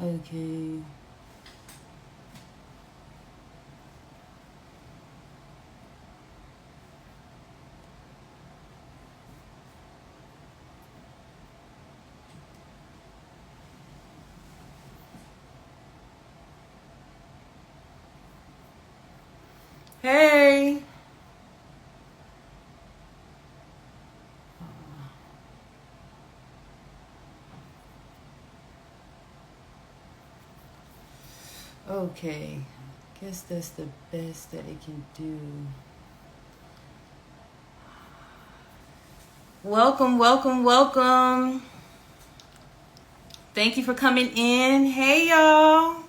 Okay. Hey. Okay. Guess that's the best that it can do. Welcome, welcome, welcome. Thank you for coming in. Hey, y'all.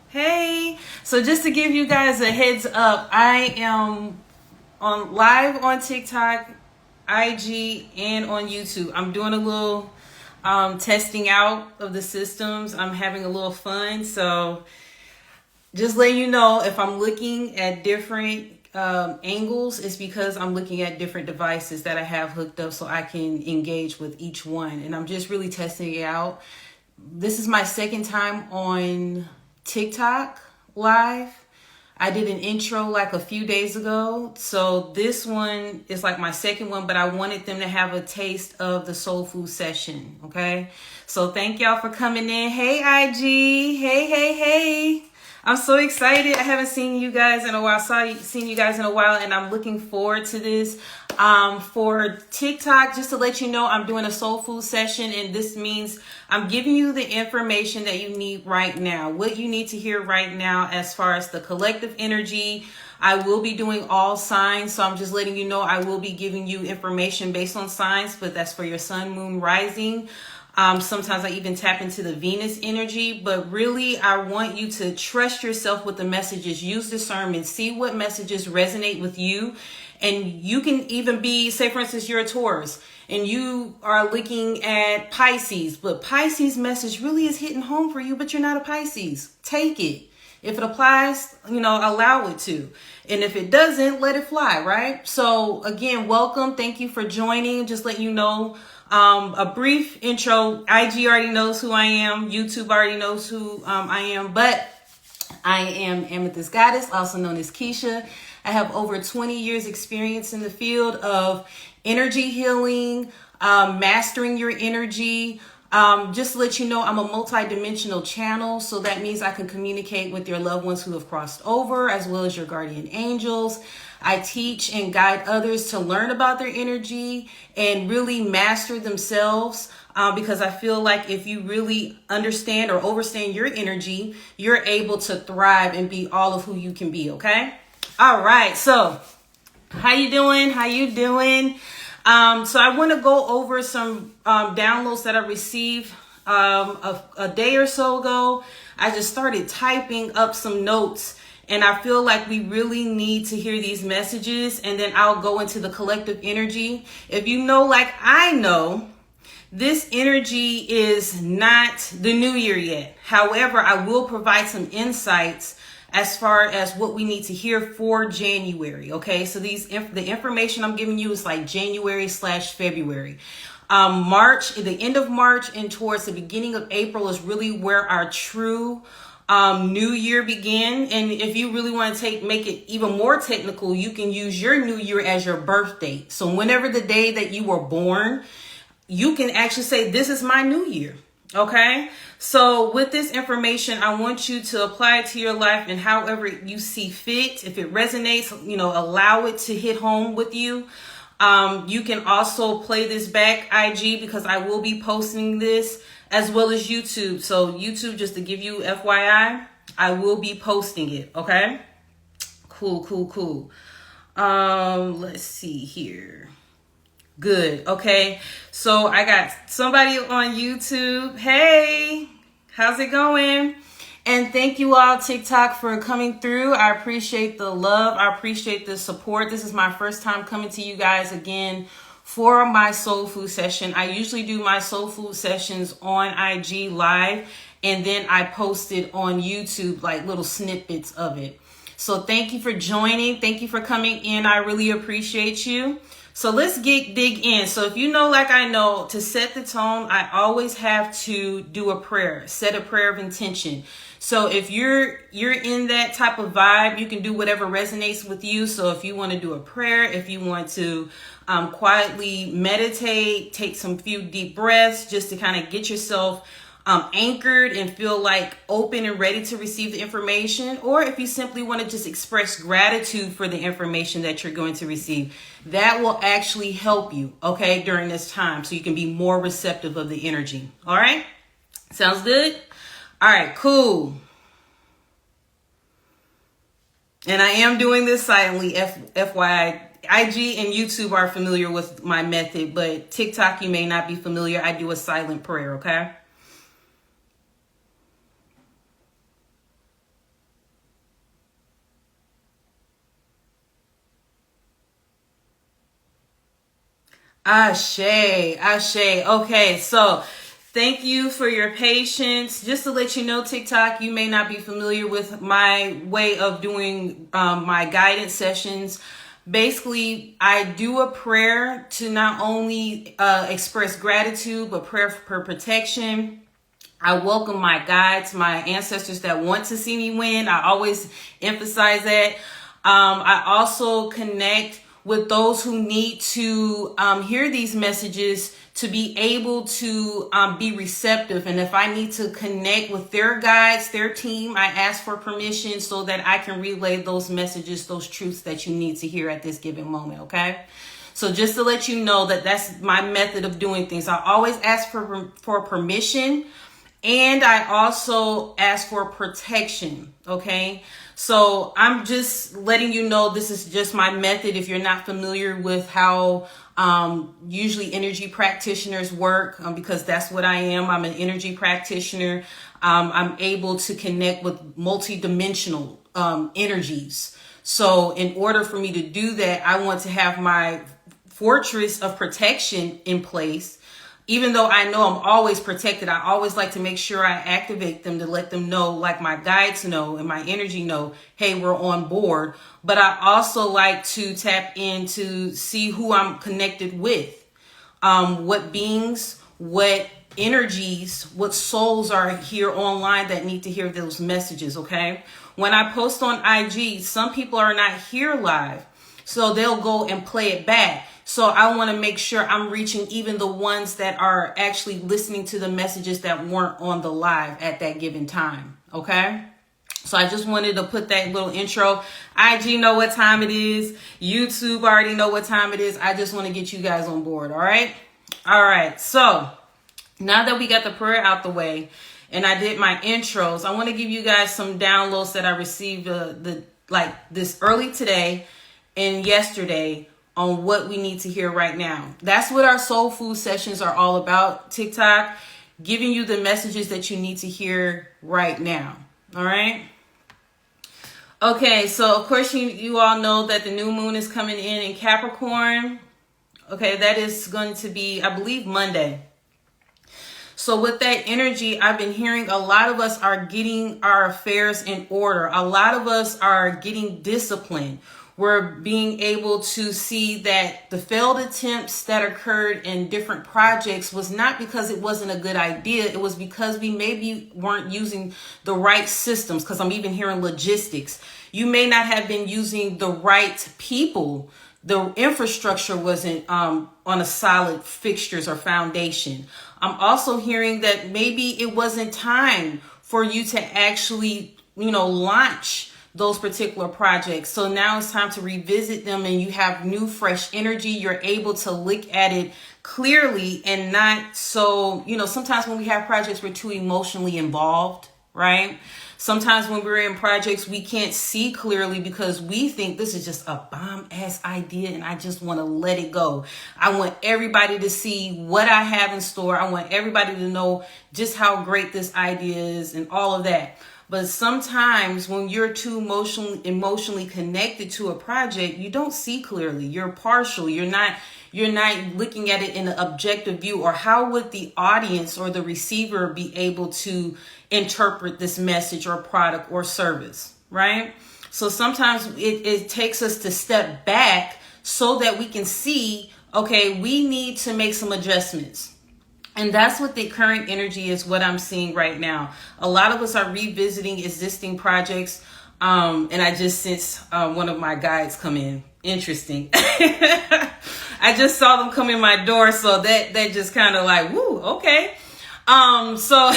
Hey. So just to give you guys a heads up, I am on live on TikTok, IG, and on YouTube. I'm doing a little testing out of the systems. I'm having a little fun. So just letting you know, if I'm looking at different angles, it's because I'm looking at different devices that I have hooked up so I can engage with each one. And I'm just really testing it out. This is my second time on TikTok live. I did an intro like a few days ago. So this one is like my second one, but I wanted them to have a taste of the soul food session. Okay. So thank y'all for coming in. Hey, IG. Hey. I'm so excited. I haven't seen you guys in a while. Seen you guys in a while, and I'm looking forward to this. For TikTok, just to let you know, I'm doing a soul food session, and this means I'm giving you the information that you need right now, what you need to hear right now as far as the collective energy. I will be doing all signs, so I'm just letting you know I will be giving you information based on signs, but that's for your sun, moon, rising. Sometimes I even tap into the Venus energy, but really I want you to trust yourself with the messages, use discernment, see what messages resonate with you. And you can even be, say for instance, you're a Taurus and you are looking at Pisces, but Pisces message really is hitting home for you, but you're not a Pisces. Take it. If it applies, allow it to. And if it doesn't, let it fly, right? So again, welcome. Thank you for joining. Just let you know. A brief intro. IG already knows who I am. YouTube already knows who I am. But I am Amethyst Goddess, also known as Keisha. I have over 20 years experience in the field of energy healing, mastering your energy. Just to let you know, I'm a multi-dimensional channel. So that means I can communicate with your loved ones who have crossed over, as well as your guardian angels. I teach and guide others to learn about their energy and really master themselves, because I feel like if you really understand or overstand your energy, you're able to thrive and be all of who you can be, okay? All right, so how you doing? So I want to go over some downloads that I received a day or so ago. I just started typing up some notes, and I feel like we really need to hear these messages, and then I'll go into the collective energy. If you know, like I know, this energy is not the new year yet. However, I will provide some insights as far as what we need to hear for January. Okay, so the information I'm giving you is like January/February. March, the end of March and towards the beginning of April is really where our true new year begin. And if you really want to make it even more technical, you can use your new year as your birth date. So whenever the day that you were born, you can actually say, this is my new year. Okay. So with this information, I want you to apply it to your life and however you see fit. If it resonates, allow it to hit home with you. You can also play this back IG, because I will be posting this, as well as YouTube. So YouTube, just to give you FYI, I will be posting it. Okay. Cool. Let's see here. Good. Okay. So I got somebody on YouTube. Hey, how's it going? And thank you all, TikTok, for coming through. I appreciate the love. I appreciate the support. This is my first time coming to you guys again for my soul food session. I usually do my soul food sessions on IG live, and then I post it on YouTube, like little snippets of it. So thank you for joining. Thank you for coming in. I really appreciate you. So let's dig in. So if you know, like I know, to set the tone, I always have to do a prayer, set a prayer of intention. So if you're in that type of vibe, you can do whatever resonates with you. So if you want to do a prayer, if you want to quietly meditate, take some few deep breaths just to kind of get yourself anchored and feel like open and ready to receive the information, or if you simply want to just express gratitude for the information that you're going to receive, that will actually help you, okay, during this time, so you can be more receptive of the energy. All right, sounds good. All right, cool. And I am doing this silently, FYI. IG and YouTube are familiar with my method, but TikTok, you may not be familiar. I do a silent prayer, okay? Ashe, Ashe. Okay, so thank you for your patience. Just to let you know, TikTok, you may not be familiar with my way of doing my guidance sessions. Basically, I do a prayer to not only express gratitude, but prayer for protection. I welcome my guides, my ancestors that want to see me win. I always emphasize that. I also connect with those who need to hear these messages to be able to be receptive. And if I need to connect with their guides, their team, I ask for permission so that I can relay those messages, those truths that you need to hear at this given moment, okay? So just to let you know that that's my method of doing things. I always ask for permission, and I also ask for protection, okay? So I'm just letting you know this is just my method. If you're not familiar with how usually energy practitioners work, because that's what I am. I'm an energy practitioner. I'm able to connect with multidimensional energies. So in order for me to do that, I want to have my fortress of protection in place. Even though I know I'm always protected, I always like to make sure I activate them to let them know, like my guides know and my energy know, hey, we're on board. But I also like to tap in to see who I'm connected with, what beings, what energies, what souls are here online that need to hear those messages, okay? When I post on IG, some people are not here live, so they'll go and play it back. So I want to make sure I'm reaching even the ones that are actually listening to the messages that weren't on the live at that given time. Okay. So I just wanted to put that little intro. IG know what time it is. YouTube already know what time it is. I just want to get you guys on board. All right. All right. So now that we got the prayer out the way and I did my intros, I want to give you guys some downloads that I received this early today and yesterday on what we need to hear right now. That's what our soul food sessions are all about. TikTok, giving you the messages that you need to hear right now. All right. Okay. So of course you all know that the new moon is coming in Capricorn. Okay. That is going to be, I believe, Monday. So with that energy, I've been hearing a lot of us are getting our affairs in order. A lot of us are getting disciplined. We're being able to see that the failed attempts that occurred in different projects was not because it wasn't a good idea. It was because we maybe weren't using the right systems, because I'm even hearing logistics. You may not have been using the right people. The infrastructure wasn't on a solid fixtures or foundation. I'm also hearing that maybe it wasn't time for you to actually, launch those particular projects. So now it's time to revisit them, and you have new, fresh energy. You're able to look at it clearly and not so, sometimes when we have projects, we're too emotionally involved, right? Sometimes when we're in projects, we can't see clearly because we think this is just a bomb-ass idea and I just want to let it go. I want everybody to see what I have in store. I want everybody to know just how great this idea is and all of that. But sometimes when you're too emotionally connected to a project, you don't see clearly. You're partial. You're not looking at it in an objective view. Or how would the audience or the receiver be able to interpret this message or product or service, right? So sometimes it takes us to step back so that we can see, okay, we need to make some adjustments. And that's what the current energy is, what I'm seeing right now. A lot of us are revisiting existing projects. And I just sensed one of my guides come in. Interesting. I just saw them come in my door. So that just kind of like, woo, okay. So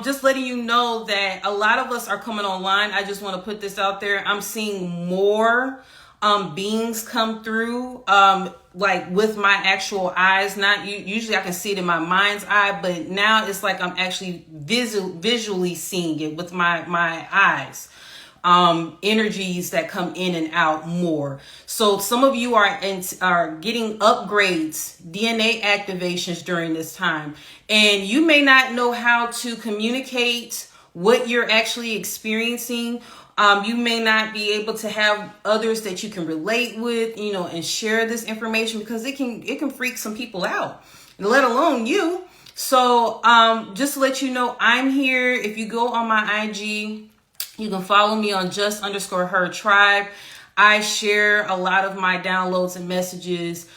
just letting you know that a lot of us are coming online. I just want to put this out there. I'm seeing more beings come through, like with my actual eyes. Not usually I can see it in my mind's eye, but now it's like I'm actually visually seeing it with my eyes. Energies that come in and out more. So some of you are getting upgrades, DNA activations during this time, and you may not know how to communicate what you're actually experiencing. You may not be able to have others that you can relate with, and share this information, because it can freak some people out, let alone you. So just to let you know, I'm here. If you go on my IG, you can follow me on just_her_tribe. I share a lot of my downloads and messages,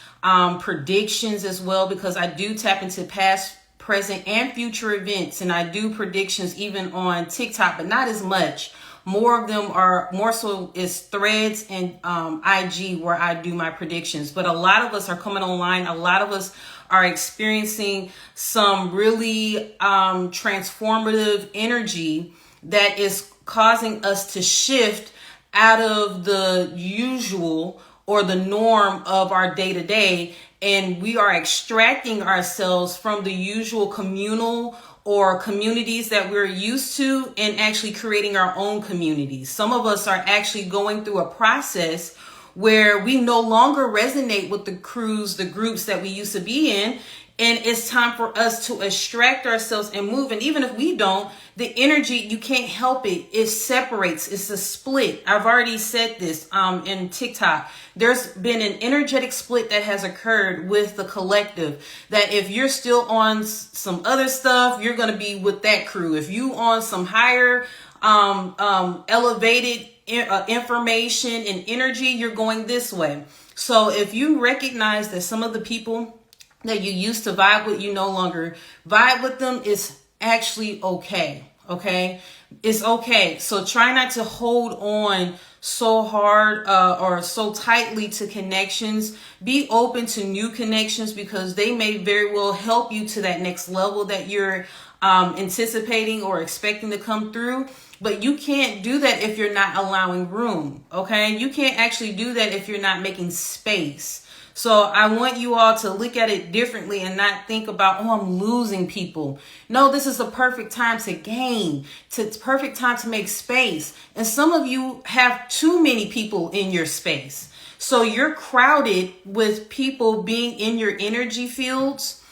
predictions as well, because I do tap into past, present, and future events. And I do predictions even on TikTok, but not as much. More of them are more so is threads and IG, where I do my predictions. But a lot of us are coming online. A lot of us are experiencing some really transformative energy that is causing us to shift out of the usual or the norm of our day-to-day, and we are extracting ourselves from the usual communal or communities that we're used to, and actually creating our own communities. Some of us are actually going through a process where we no longer resonate with the crews, the groups that we used to be in. And it's time for us to extract ourselves and move. And even if we don't, the energy, you can't help it. It separates. It's a split. I've already said this in TikTok. There's been an energetic split that has occurred with the collective, that if you're still on some other stuff, you're going to be with that crew. If you on some higher elevated information and energy, you're going this way. So if you recognize that some of the people that you used to vibe with, you no longer vibe with them, is actually okay. Okay. It's okay. So try not to hold on so hard or so tightly to connections. Be open to new connections, because they may very well help you to that next level that you're anticipating or expecting to come through. But you can't do that if you're not allowing room. Okay. You can't actually do that if you're not making space. So I want you all to look at it differently and not think about, oh, I'm losing people. No, this is the perfect time to gain. It's perfect time to make space. And some of you have too many people in your space. So you're crowded with people being in your energy fields,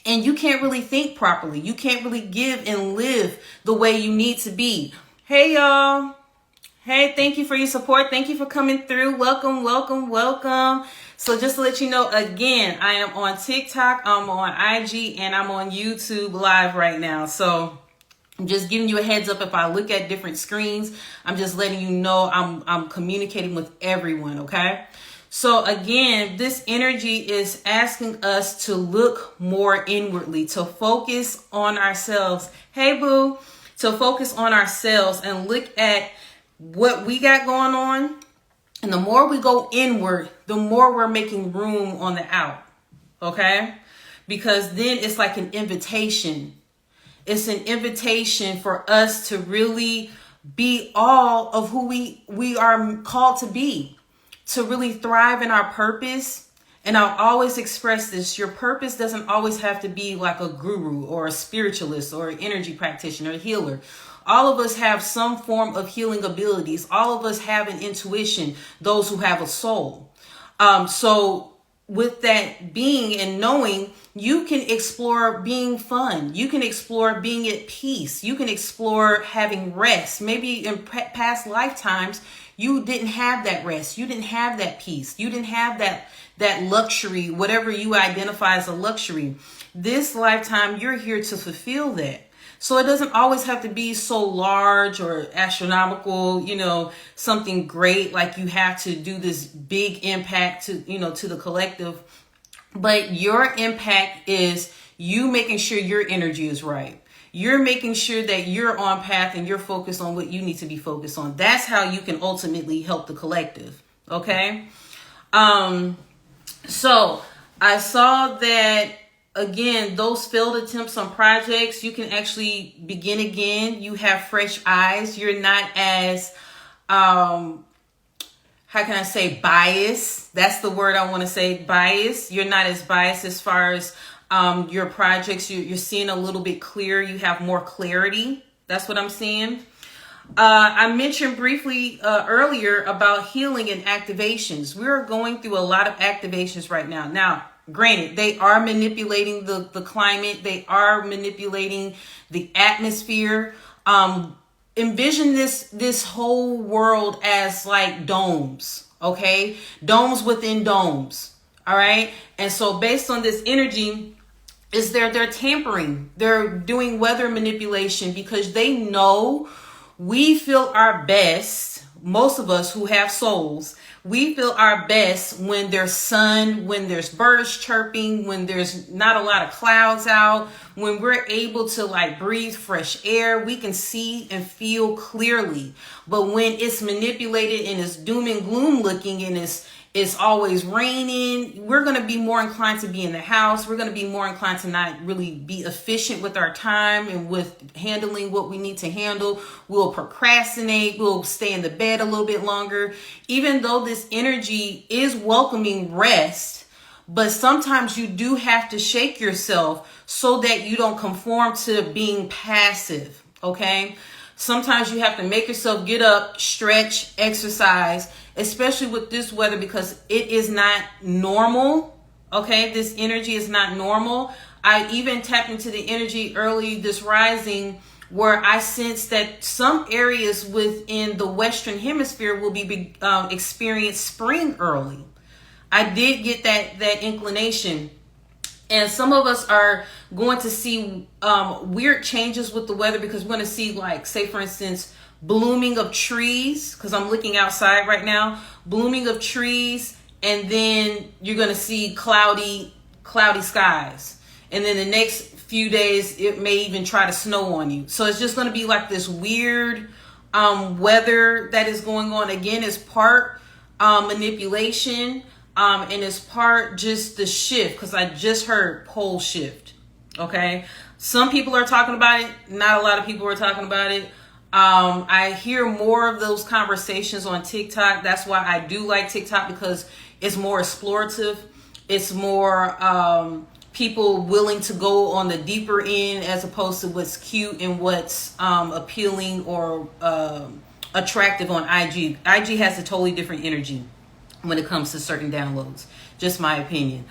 and you can't really think properly. You can't really give and live the way you need to be. Hey, y'all. Hey, thank you for your support. Thank you for coming through. Welcome, welcome, welcome. So just to let you know, again, I am on TikTok, I'm on IG, and I'm on YouTube live right now. So I'm just giving you a heads up. If I look at different screens, I'm just letting you know I'm communicating with everyone, okay? So again, this energy is asking us to look more inwardly, to focus on ourselves. Hey, boo. To focus on ourselves and look at what we got going on. And the more we go inward, the more we're making room on the out. Okay? Because then it's like an invitation. It's an invitation for us to really be all of who we are called to be. To really thrive in our purpose. And I'll always express this. Your purpose doesn't always have to be like a guru or a spiritualist or an energy practitioner, a healer. All of us have some form of healing abilities. All of us have an intuition, those who have a soul. So with that being and knowing, you can explore being fun. You can explore being at peace. You can explore having rest. Maybe in past lifetimes, you didn't have that rest. You didn't have that peace. You didn't have that luxury, whatever you identify as a luxury. This lifetime, you're here to fulfill that. So it doesn't always have to be so large or astronomical, something great, like you have to do this big impact to, to the collective. But your impact is you making sure your energy is right. You're making sure that you're on path and you're focused on what you need to be focused on. That's how you can ultimately help the collective. Okay. So I saw that, again, those failed attempts on projects, you can actually begin again. You have fresh eyes. You're not as, how can I say, biased? That's the word I want to say, biased. You're not as biased as far as your projects. You're seeing a little bit clearer. You have more clarity. That's what I'm seeing. I mentioned briefly earlier about healing and activations. We're going through a lot of activations right now. Now, granted, they are manipulating the climate. They are manipulating the atmosphere. Envision this whole world as like domes, okay? Domes within domes, all right? And so based on this energy, they're tampering. They're doing weather manipulation because they know we feel our best. Most of us who have souls, we feel our best when there's sun, when there's birds chirping, when there's not a lot of clouds out, when we're able to like breathe fresh air, we can see and feel clearly. But when it's manipulated and it's doom and gloom looking and it's always raining, we're going to be more inclined to be in the house. We're going to be more inclined to not really be efficient with our time and with handling what we need to handle. We'll procrastinate. We'll stay in the bed a little bit longer, even though this energy is welcoming rest. But sometimes you do have to shake yourself so that you don't conform to being passive. Okay. Sometimes you have to make yourself get up, stretch, exercise, especially with this weather, because it is not normal. Okay, this energy is not normal. I even tapped into the energy early this rising where I sense that some areas within the Western Hemisphere will be experience spring early. I did get that inclination. And some of us are going to see weird changes with the weather because we're going to see, like, say, for instance, blooming of trees, because I'm looking outside right now, blooming of trees, and then you're going to see cloudy skies. And then the next few days, it may even try to snow on you. So it's just going to be like this weird weather that is going on. Again, it's part manipulation. And it's part just the shift, because I just heard pole shift. Okay. Some people are talking about it. Not a lot of people are talking about it. I hear more of those conversations on TikTok. That's why I do like TikTok, because it's more explorative. It's more people willing to go on the deeper end as opposed to what's cute and what's appealing or attractive on IG. IG has a totally different energy when it comes to certain downloads. Just my opinion.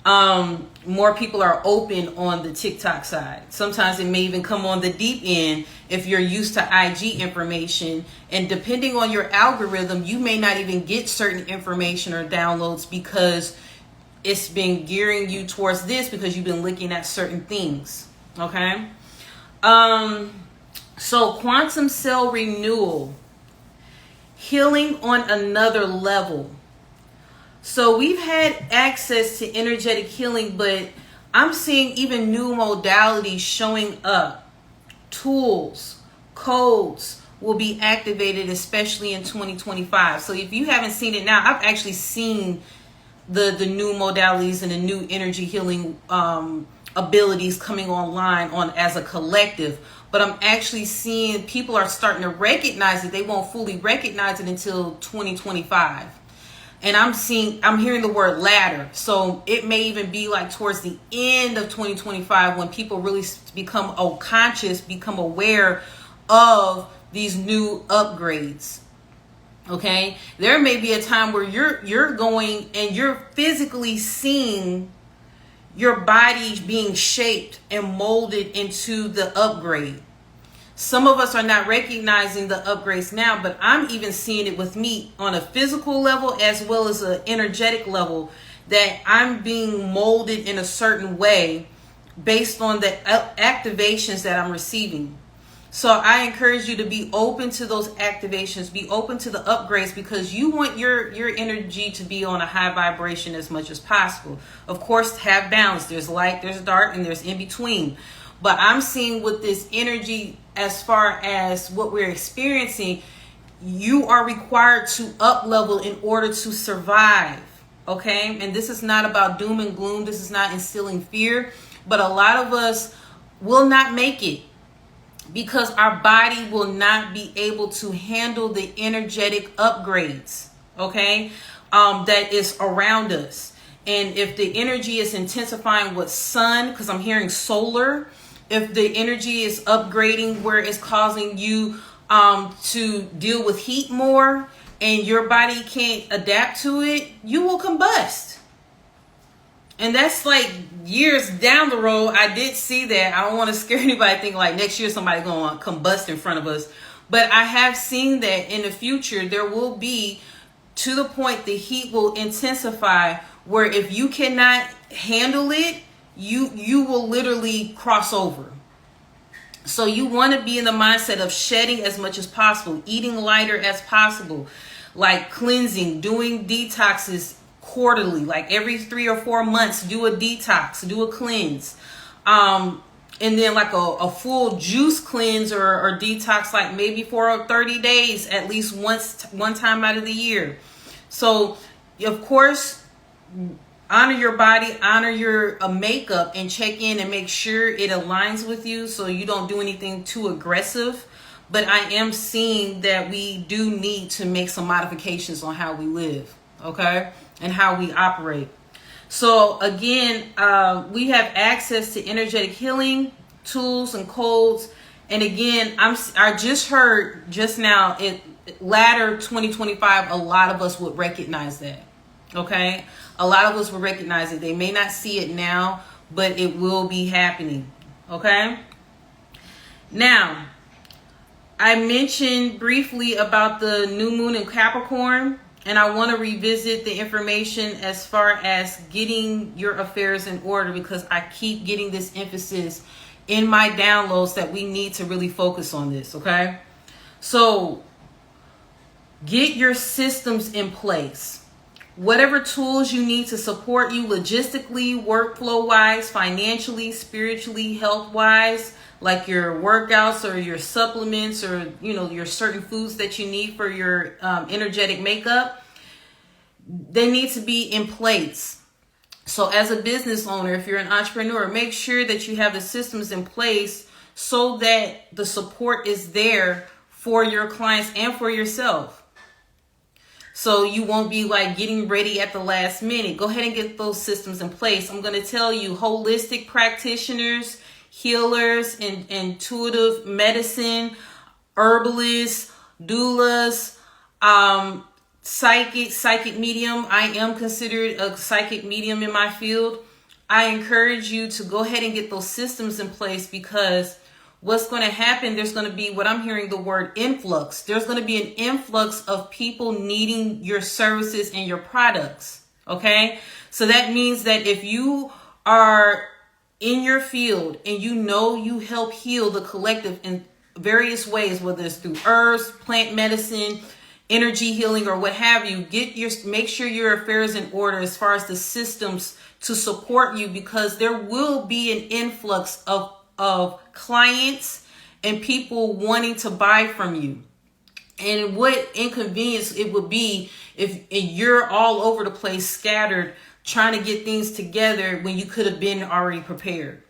More people are open on the TikTok side. Sometimes it may even come on the deep end if you're used to IG information. And depending on your algorithm, you may not even get certain information or downloads because it's been gearing you towards this because you've been looking at certain things. Okay. So quantum cell renewal, healing on another level. So we've had access to energetic healing, but I'm seeing even new modalities showing up. Tools, codes will be activated, especially in 2025. So if you haven't seen it now, I've actually seen the new modalities and the new energy healing abilities coming online as a collective. But I'm actually seeing people are starting to recognize it. They won't fully recognize it until 2025. And I'm hearing the word ladder. So it may even be like towards the end of 2025 when people really become conscious, become aware of these new upgrades. Okay. There may be a time where you're going and you're physically seeing your body being shaped and molded into the upgrade. Some of us are not recognizing the upgrades now, but I'm even seeing it with me on a physical level as well as an energetic level, that I'm being molded in a certain way based on the activations that I'm receiving. So I encourage you to be open to those activations, be open to the upgrades, because you want your energy to be on a high vibration as much as possible. Of course, have balance. There's light, there's dark, and there's in between. But I'm seeing with this energy, as far as what we're experiencing, you are required to up level in order to survive. Okay? And this is not about doom and gloom. This is not instilling fear. But a lot of us will not make it, because our body will not be able to handle the energetic upgrades, okay, that is around us. And if the energy is intensifying with sun, because I'm hearing solar, if the energy is upgrading where it's causing you to deal with heat more and your body can't adapt to it, you will combust. And that's like years down the road. I did see that. I don't want to scare anybody thinking like next year somebody going to combust in front of us. But I have seen that in the future there will be, to the point the heat will intensify, where if you cannot handle it, you will literally cross over. So you want to be in the mindset of shedding as much as possible, eating lighter as possible, like cleansing, doing detoxes quarterly, like every 3 or 4 months, do a detox, do a cleanse. And then like a full juice cleanse or detox, like maybe for 30 days, at least one time out of the year. So of course, honor your body, honor your makeup, and check in and make sure it aligns with you, so you don't do anything too aggressive. But I am seeing that we do need to make some modifications on how we live, okay, and how we operate. So again, we have access to energetic healing tools and codes. And again, I just heard just now, latter 2025, a lot of us would recognize that. Okay, a lot of us will recognize it. They may not see it now, but it will be happening. Okay. Now, I mentioned briefly about the new moon in Capricorn, and I want to revisit the information as far as getting your affairs in order, because I keep getting this emphasis in my downloads that we need to really focus on this. Okay. So get your systems in place. Whatever tools you need to support you logistically, workflow wise, financially, spiritually, health wise, like your workouts or your supplements, or your certain foods that you need for your energetic makeup, they need to be in place. So as a business owner, if you're an entrepreneur, make sure that you have the systems in place so that the support is there for your clients and for yourself. So you won't be like getting ready at the last minute. Go ahead and get those systems in place. I'm going to tell you, holistic practitioners, healers, and intuitive medicine, herbalists, doulas, psychic medium. I am considered a psychic medium in my field. I encourage you to go ahead and get those systems in place, because what's going to happen, there's going to be, what I'm hearing, the word influx. There's going to be an influx of people needing your services and your products. Okay. So that means that if you are in your field and you help heal the collective in various ways, whether it's through herbs, plant medicine, energy healing, or what have you, make sure your affairs in order as far as the systems to support you, because there will be an influx of clients and people wanting to buy from you. And what inconvenience it would be if you're all over the place, scattered, trying to get things together when you could have been already prepared.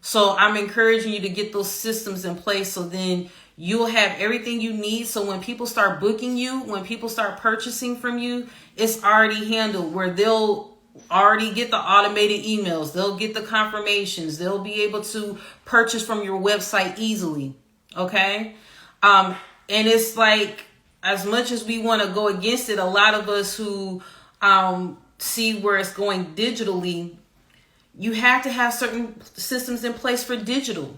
So I'm encouraging you to get those systems in place, so then you'll have everything you need. So when people start booking you, when people start purchasing from you, it's already handled, where they'll already get the automated emails. They'll get the confirmations. They'll be able to purchase from your website easily. Okay. And it's like, as much as we want to go against it, a lot of us who see where it's going digitally, you have to have certain systems in place for digital.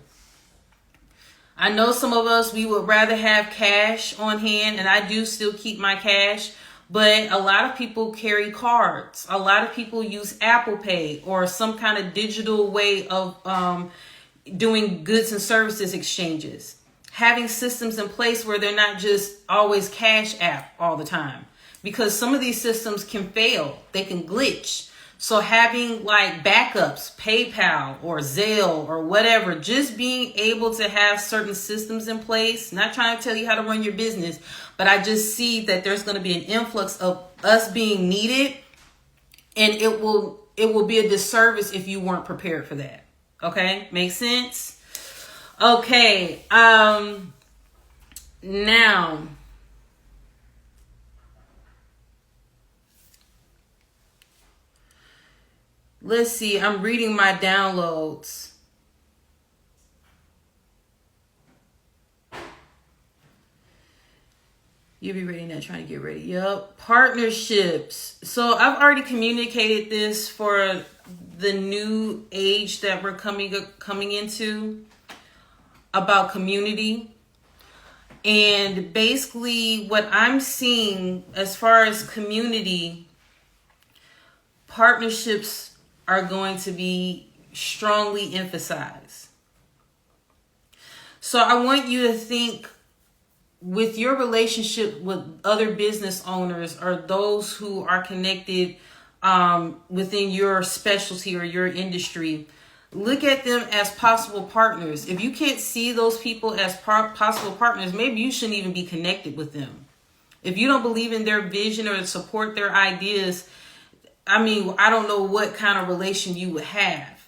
I know some of us, we would rather have cash on hand, and I do still keep my cash, But a lot of people carry cards. A lot of people use Apple Pay or some kind of digital way of doing goods and services exchanges. Having systems in place where they're not just always Cash App all the time. Because some of these systems can fail. They can glitch. So having like backups, PayPal or Zelle or whatever, just being able to have certain systems in place, not trying to tell you how to run your business, but I just see that there's going to be an influx of us being needed, and it will be a disservice if you weren't prepared for that. Okay? Make sense? Okay. Now, let's see. I'm reading my downloads. You'll be ready now, trying to get ready. Yep. Partnerships. So I've already communicated this for the new age that we're coming into about community. And basically what I'm seeing as far as community, partnerships are going to be strongly emphasized. So I want you to think with your relationship with other business owners or those who are connected within your specialty or your industry, look at them as possible partners. If you can't see those people as possible partners, maybe you shouldn't even be connected with them. If you don't believe in their vision or support their ideas, I mean, I don't know what kind of relation you would have,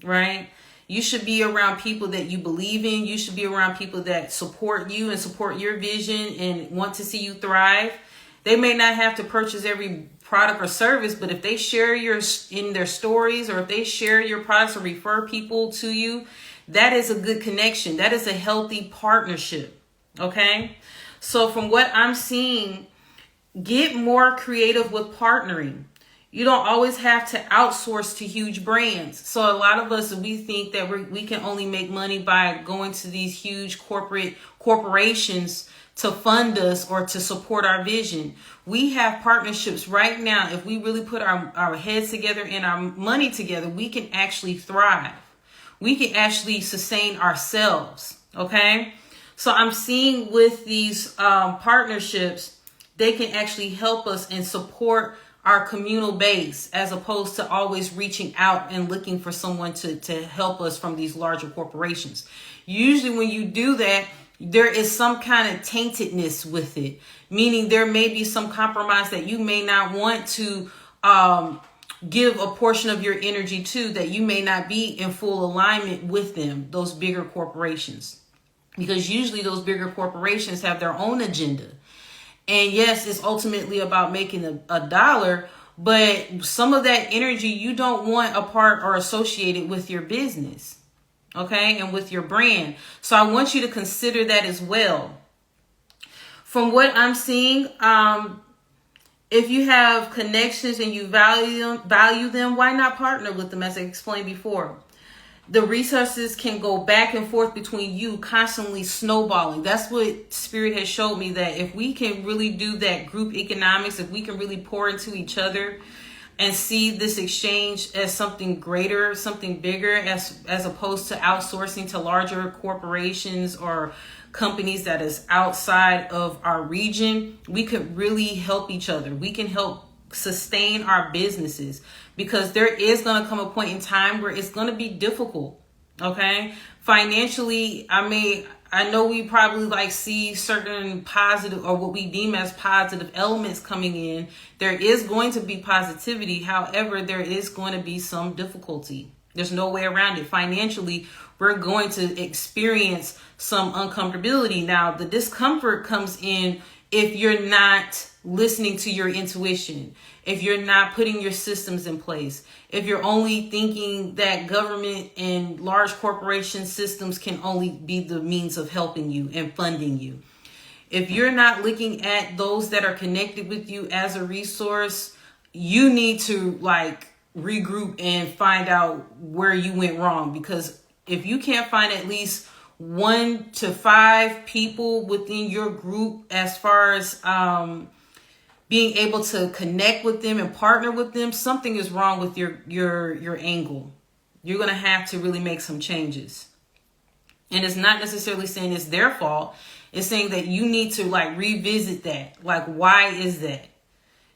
right? You should be around people that you believe in. You should be around people that support you and support your vision and want to see you thrive. They may not have to purchase every product or service, but if they share in their stories, or if they share your products or refer people to you, that is a good connection. That is a healthy partnership. Okay. So from what I'm seeing, get more creative with partnering. You don't always have to outsource to huge brands. So a lot of us, we think that we can only make money by going to these huge corporations to fund us or to support our vision. We have partnerships right now. If we really put our heads together and our money together, we can actually thrive. We can actually sustain ourselves. Okay. So I'm seeing with these partnerships, they can actually help us and support our communal base, as opposed to always reaching out and looking for someone to help us from these larger corporations. Usually when you do that, there is some kind of taintedness with it, meaning there may be some compromise that you may not want to give a portion of your energy to, that you may not be in full alignment with them, those bigger corporations. Because usually those bigger corporations have their own agenda. And yes, it's ultimately about making a dollar, but some of that energy you don't want a part or associated with your business, okay, and with your brand. So I want you to consider that as well. From what I'm seeing, if you have connections and you value them, why not partner with them, as I explained before? The resources can go back and forth between you, constantly snowballing. That's what Spirit has showed me, that if we can really do that group economics, if we can really pour into each other and see this exchange as something greater, something bigger, as opposed to outsourcing to larger corporations or companies that is outside of our region, we could really help each other. We can help sustain our businesses, because there is going to come a point in time where it's going to be difficult. Okay. Financially, I know we probably see certain positive, or what we deem as positive elements coming in. There is going to be positivity. However, there is going to be some difficulty. There's no way around it. Financially, we're going to experience some uncomfortability. Now, the discomfort comes in if you're not listening to your intuition, if you're not putting your systems in place, if you're only thinking that government and large corporation systems can only be the means of helping you and funding you. If you're not looking at those that are connected with you as a resource, you need to regroup and find out where you went wrong. Because if you can't find at least 1 to 5 people within your group as far as being able to connect with them and partner with them, something is wrong with your angle. You're going to have to really make some changes. And it's not necessarily saying it's their fault. It's saying that you need to like revisit that. Like, why is that?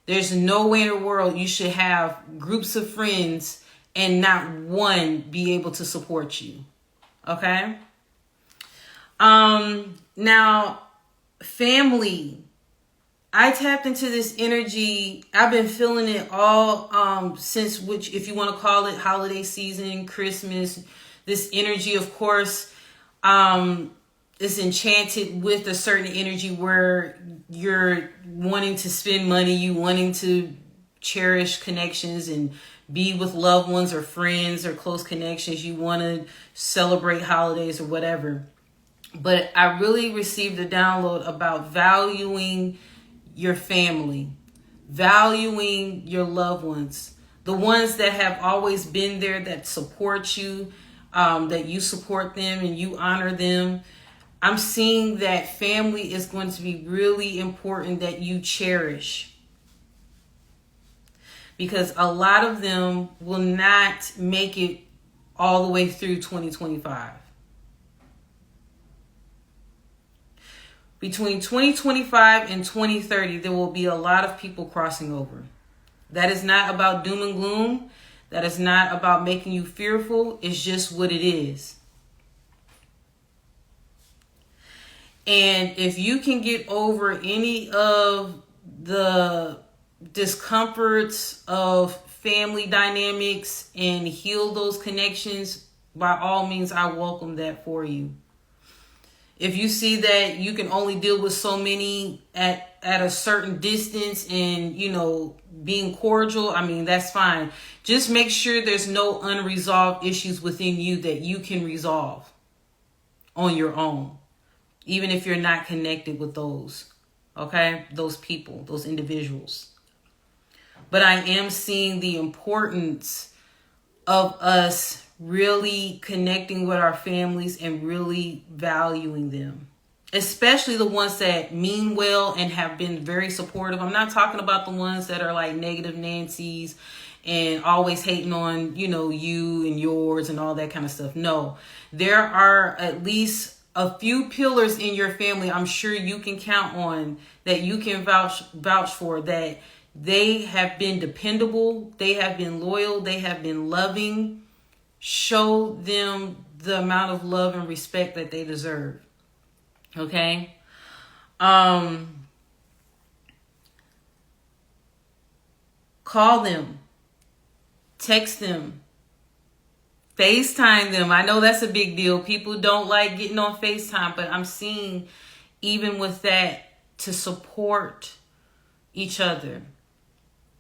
There's no way in the world you should have groups of friends and not one be able to support you. Okay? Now, family. I tapped into this energy. I've been feeling it all since, which, if you want to call it holiday season, Christmas, this energy, of course, is enchanted with a certain energy where you're wanting to spend money, you wanting to cherish connections and be with loved ones or friends or close connections. You want to celebrate holidays or whatever. But I really received a download about valuing your family, valuing your loved ones, the ones that have always been there, that support you, that you support them and you honor them. I'm seeing that family is going to be really important that you cherish, because a lot of them will not make it all the way through 2025. Between 2025 and 2030, there will be a lot of people crossing over. That is not about doom and gloom. That is not about making you fearful. It's just what it is. And if you can get over any of the discomforts of family dynamics and heal those connections, by all means, I welcome that for you. If you see that you can only deal with so many at a certain distance and, you know, being cordial, I mean, that's fine. Just make sure there's no unresolved issues within you that you can resolve on your own, even if you're not connected with those, okay? Those people, those individuals. But I am seeing the importance of us really connecting with our families and really valuing them, especially the ones that mean well and have been very supportive. I'm not talking about the ones that are like negative Nancy's and always hating on, you know, you and yours and all that kind of stuff. No, there are at least a few pillars in your family I'm sure you can count on, that you can vouch for, that they have been dependable, they have been loyal, they have been loving. Show them the amount of love and respect that they deserve. Okay? Call them. Text them. FaceTime them. I know that's a big deal. People don't like getting on FaceTime, but I'm seeing, even with that, to support each other.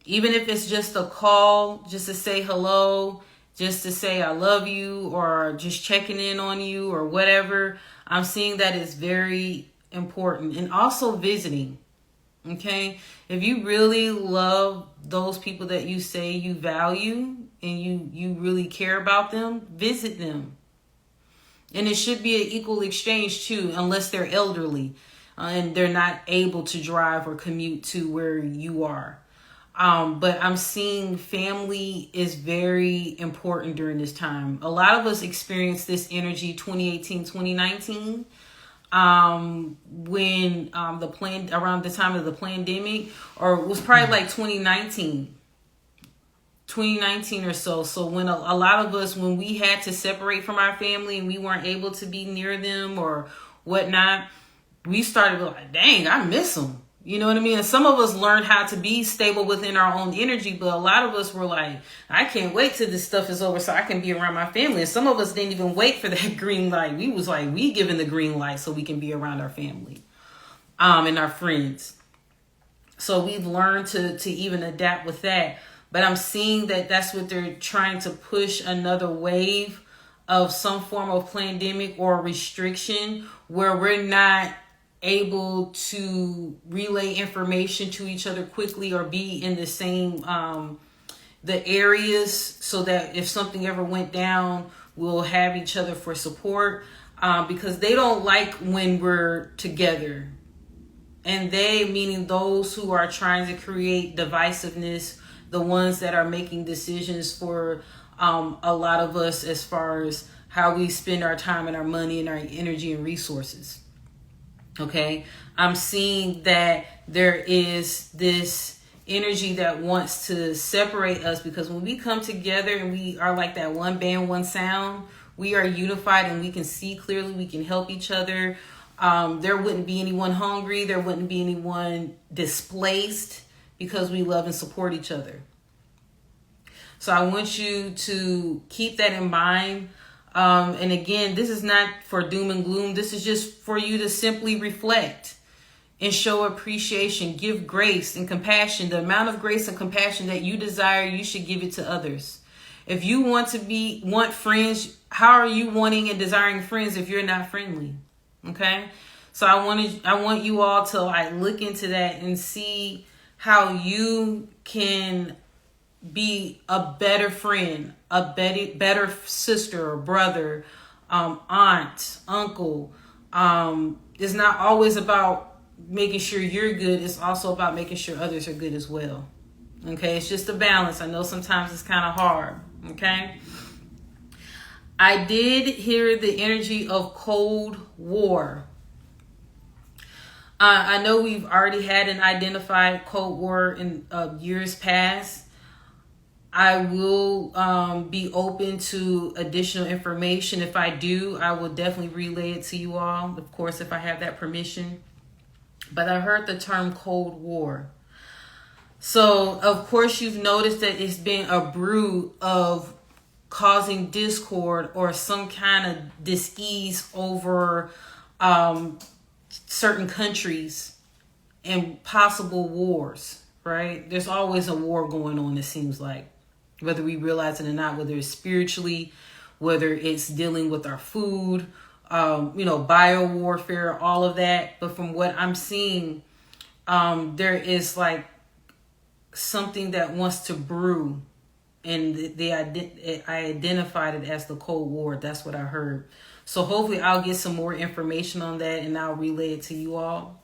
Even if it's just a call, just to say hello, just to say I love you, or just checking in on you or whatever. I'm seeing that is very important. And also visiting. Okay? If you really love those people that you say you value and you really care about them, visit them. And it should be an equal exchange too, unless they're elderly and they're not able to drive or commute to where you are. But I'm seeing family is very important during this time. A lot of us experienced this energy 2018, 2019, when around the time of the pandemic, or it was probably like 2019 or so. So when a lot of us, when we had to separate from our family and we weren't able to be near them or whatnot, we started like, dang, I miss them. You know what I mean? And some of us learned how to be stable within our own energy, but a lot of us were like, I can't wait till this stuff is over so I can be around my family. And some of us didn't even wait for that green light. We was like, we giving the green light so we can be around our family and our friends. So we've learned to even adapt with that. But I'm seeing that that's what they're trying to push, another wave of some form of pandemic or restriction where we're not able to relay information to each other quickly or be in the same the areas, so that if something ever went down, we'll have each other for support, because they don't like when we're together. And they, meaning those who are trying to create divisiveness, the ones that are making decisions for a lot of us as far as how we spend our time and our money and our energy and resources. Okay, I'm seeing that there is this energy that wants to separate us, because when we come together and we are like that one band, one sound, we are unified and we can see clearly, we can help each other. There wouldn't be anyone hungry, there wouldn't be anyone displaced, because we love and support each other. So I want you to keep that in mind. And again, this is not for doom and gloom. This is just for you to simply reflect and show appreciation, give grace and compassion. The amount of grace and compassion that you desire, you should give it to others. If you want friends, how are you wanting and desiring friends if you're not friendly? Okay. So I want you all to like look into that and see how you can be a better friend, a better sister or brother, aunt, uncle. It's not always about making sure you're good. It's also about making sure others are good as well. Okay, it's just a balance. I know sometimes it's kind of hard. Okay. I did hear the energy of Cold War. I know we've already had an identified Cold War in years past. I will be open to additional information. If I do, I will definitely relay it to you all, of course, if I have that permission. But I heard the term Cold War. So, of course, you've noticed that it's been a brew of causing discord or some kind of dis-ease over certain countries and possible wars, right? There's always a war going on, it seems like. Whether we realize it or not, whether it's spiritually, whether it's dealing with our food, bio warfare, all of that. But from what I'm seeing, there is like something that wants to brew, and I identified it as the Cold War. That's what I heard. So hopefully I'll get some more information on that and I'll relay it to you all.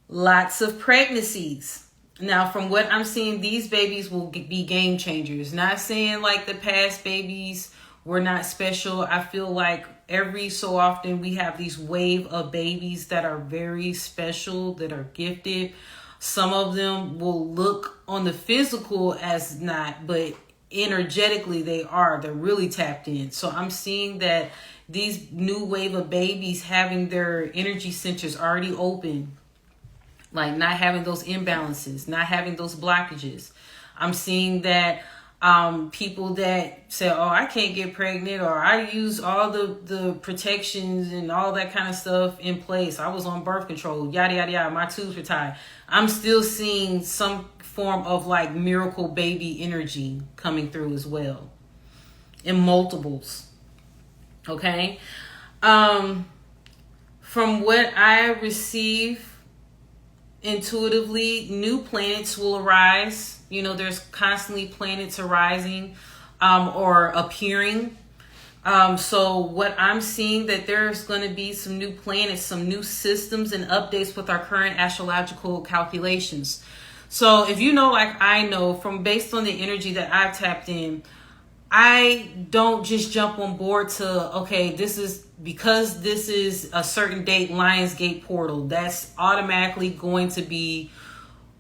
Lots of pregnancies. Now, from what I'm seeing, these babies will be game changers. Not saying like the past babies were not special. I feel like every so often we have these wave of babies that are very special, that are gifted. Some of them will look on the physical as not, but energetically they are. They're really tapped in. So I'm seeing that these new wave of babies having their energy centers already open. Like not having those imbalances, not having those blockages. I'm seeing that people that say, oh, I can't get pregnant, or I use all the protections and all that kind of stuff in place. I was on birth control, yada, yada, yada. My tubes were tied. I'm still seeing some form of like miracle baby energy coming through as well in multiples. Okay. From what I receive intuitively, new planets will arise. You know, there's constantly planets arising or appearing. So what I'm seeing, that there's going to be some new planets, some new systems and updates with our current astrological calculations. So if you know, like I know, from based on the energy that I've tapped in, I don't just jump on board to, okay, this is because this is a certain date, Lionsgate portal. That's automatically going to be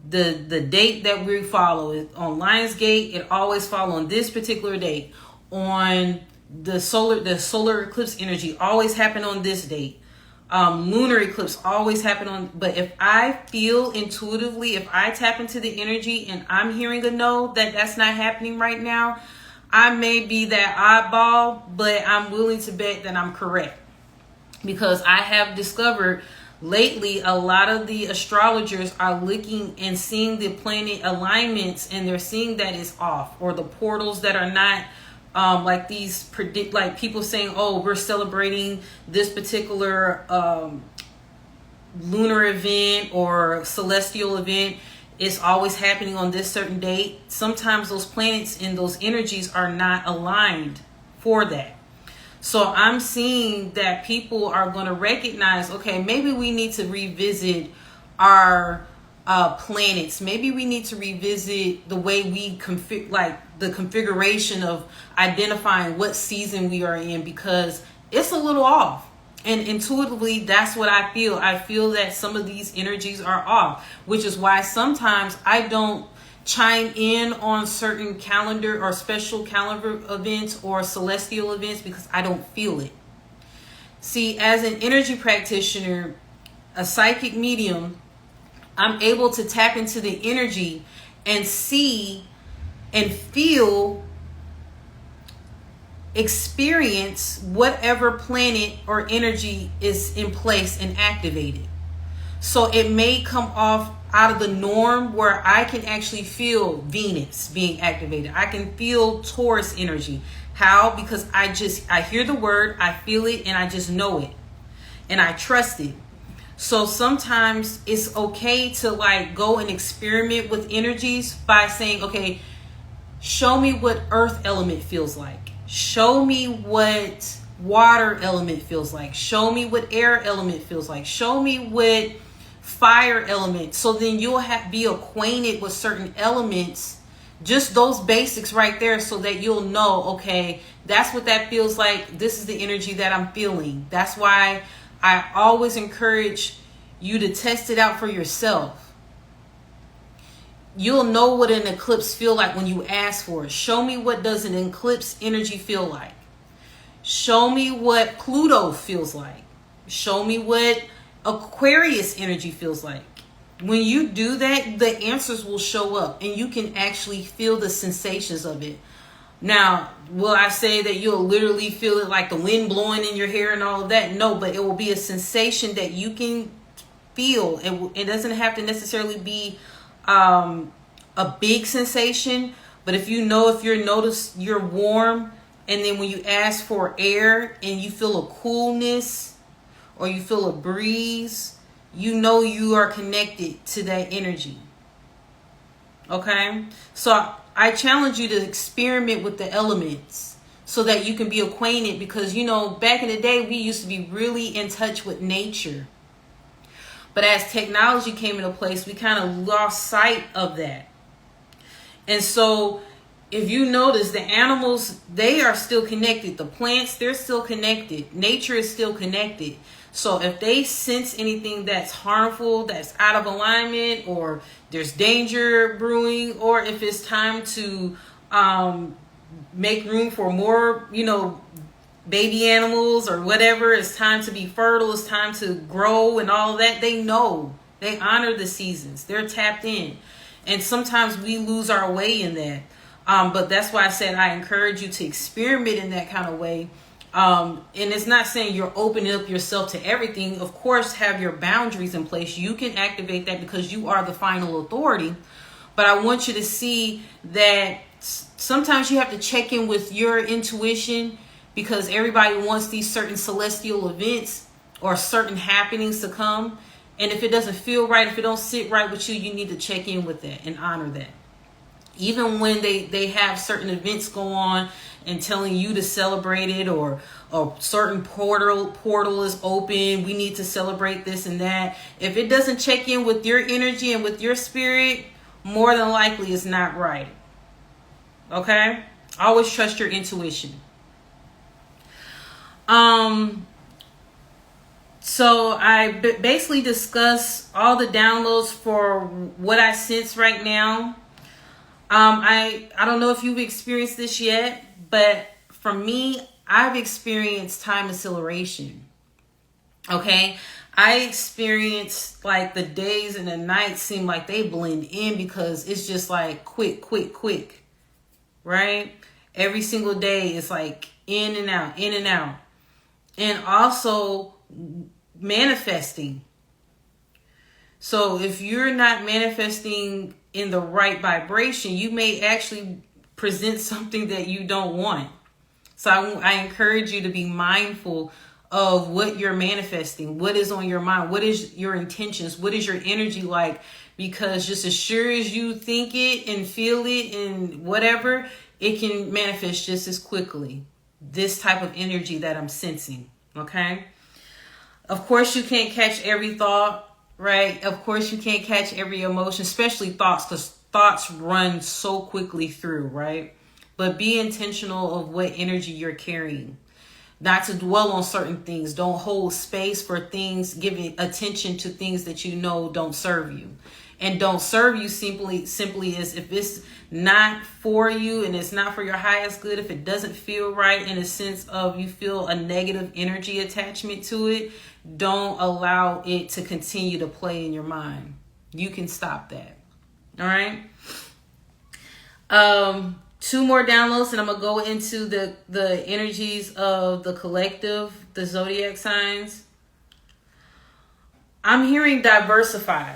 the date that we follow. On Lionsgate, it always follow on this particular date. On the solar eclipse energy always happen on this date. Lunar eclipse always happen on. But if I feel intuitively, if I tap into the energy and I'm hearing a no, that's not happening right now, I may be that oddball, but I'm willing to bet that I'm correct. Because I have discovered lately a lot of the astrologers are looking and seeing the planet alignments, and they're seeing that it's off, or the portals that are not like these like people saying, oh, we're celebrating this particular lunar event or celestial event. It's always happening on this certain date. Sometimes those planets and those energies are not aligned for that. So I'm seeing that people are going to recognize, okay, maybe we need to revisit our planets. Maybe we need to revisit the way we like the configuration of identifying what season we are in, because it's a little off. And intuitively, that's what I feel. I feel that some of these energies are off, which is why sometimes I don't chime in on certain calendar or special calendar events or celestial events because I don't feel it. See, as an energy practitioner, a psychic medium, I'm able to tap into the energy and see and feel, experience whatever planet or energy is in place and activated. So it may come off out of the norm where I can actually feel Venus being activated. I can feel Taurus energy. How? Because I hear the word, I feel it, and I just know it. And I trust it. So sometimes it's okay to like go and experiment with energies by saying, okay, show me what earth element feels like. Show me what water element feels like. Show me what air element feels like. Show me what fire element. So then you'll be acquainted with certain elements, just those basics right there, so that you'll know, okay, that's what that feels like. This is the energy that I'm feeling. That's why I always encourage you to test it out for yourself. You'll know what an eclipse feel like when you ask for it. Show me what does an eclipse energy feel like. Show me what Pluto feels like. Show me what Aquarius energy feels like. When you do that, the answers will show up and you can actually feel the sensations of it. Now, will I say that you'll literally feel it like the wind blowing in your hair and all of that? No, but it will be a sensation that you can feel. It doesn't have to necessarily be a big sensation, but if you notice you're warm, and then when you ask for air and you feel a coolness or you feel a breeze, you know you are connected to that energy. Okay? So I challenge you to experiment with the elements so that you can be acquainted, because, you know, back in the day, we used to be really in touch with nature. But as technology came into place, we kind of lost sight of that. And so if you notice, the animals, they are still connected. The plants, they're still connected. Nature is still connected. So if they sense anything that's harmful, that's out of alignment, or there's danger brewing, or if it's time to make room for more, you know, baby animals or whatever, it's time to be fertile, it's time to grow and all of that, they know. They honor the seasons. They're tapped in. And sometimes we lose our way in that. But that's why I said I encourage you to experiment in that kind of way. And it's not saying you're opening up yourself to everything. Of course, have your boundaries in place. You can activate that because you are the final authority. But I want you to see that sometimes you have to check in with your intuition, because everybody wants these certain celestial events or certain happenings to come. And if it doesn't feel right, if it don't sit right with you, you need to check in with that and honor that. Even when they have certain events go on and telling you to celebrate it, or a certain portal is open, we need to celebrate this and that. If it doesn't check in with your energy and with your spirit, more than likely it's not right. Okay? Always trust your intuition. So I basically discuss all the downloads for what I sense right now. I don't know if you've experienced this yet, but for me, I've experienced time acceleration. Okay? I experienced like the days and the nights seem like they blend in, because it's just like quick, right? Every single day is like in and out. And also manifesting. So if you're not manifesting in the right vibration, you may actually present something that you don't want. So I encourage you to be mindful of what you're manifesting, what is on your mind, what is your intentions, what is your energy like, because just as sure as you think it and feel it and whatever, it can manifest just as quickly. this type of energy that I'm sensing. Okay. Of course, you can't catch every thought, right? Of course, you can't catch every emotion, especially thoughts, because thoughts run so quickly through, right? But be intentional of what energy you're carrying. Not to dwell on certain things. Don't hold space for things, giving attention to things that you know don't serve you. And don't serve you simply is if it's not for you and it's not for your highest good, if it doesn't feel right in a sense of you feel a negative energy attachment to it, don't allow it to continue to play in your mind. You can stop that. All right. 2 more downloads and I'm going to go into the energies of the collective, the zodiac signs. I'm hearing diversify.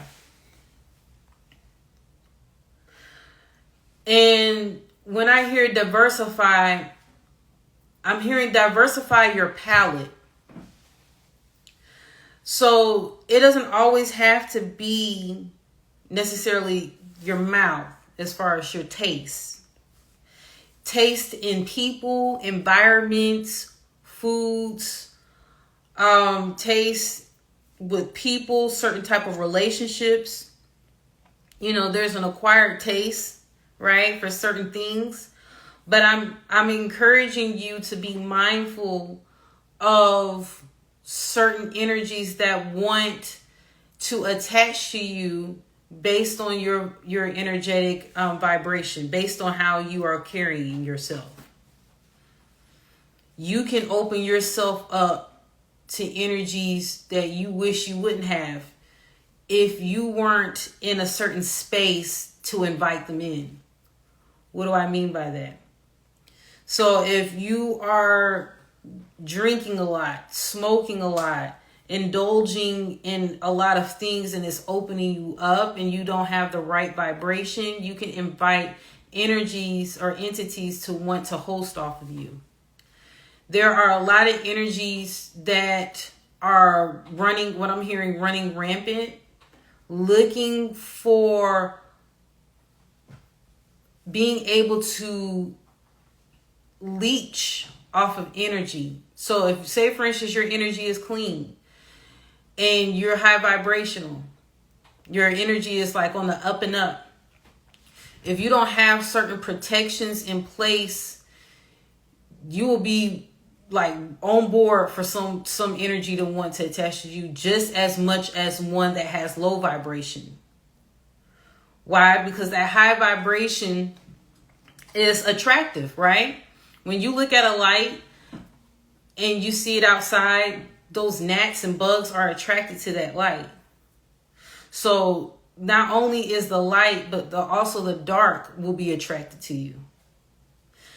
And when I hear diversify, I'm hearing diversify your palate. So it doesn't always have to be necessarily your mouth as far as your taste. Taste in people, environments, foods, taste with people, certain type of relationships. You know, there's an acquired taste, right, for certain things. But I'm encouraging you to be mindful of certain energies that want to attach to you based on your energetic vibration, based on how you are carrying yourself. You can open yourself up to energies that you wish you wouldn't have if you weren't in a certain space to invite them in. What do I mean by that? So if you are drinking a lot, smoking a lot, indulging in a lot of things and it's opening you up and you don't have the right vibration, you can invite energies or entities to want to host off of you. There are a lot of energies that are running, what I'm hearing, running rampant, looking for being able to leech off of energy. So if, say for instance, your energy is clean and you're high vibrational, your energy is like on the up and up. If you don't have certain protections in place, you will be like on board for some energy to want to attach to you just as much as one that has low vibration. Why? Because that high vibration is attractive, right? When you look at a light and you see it outside, those gnats and bugs are attracted to that light. So not only is the light, but also the dark will be attracted to you.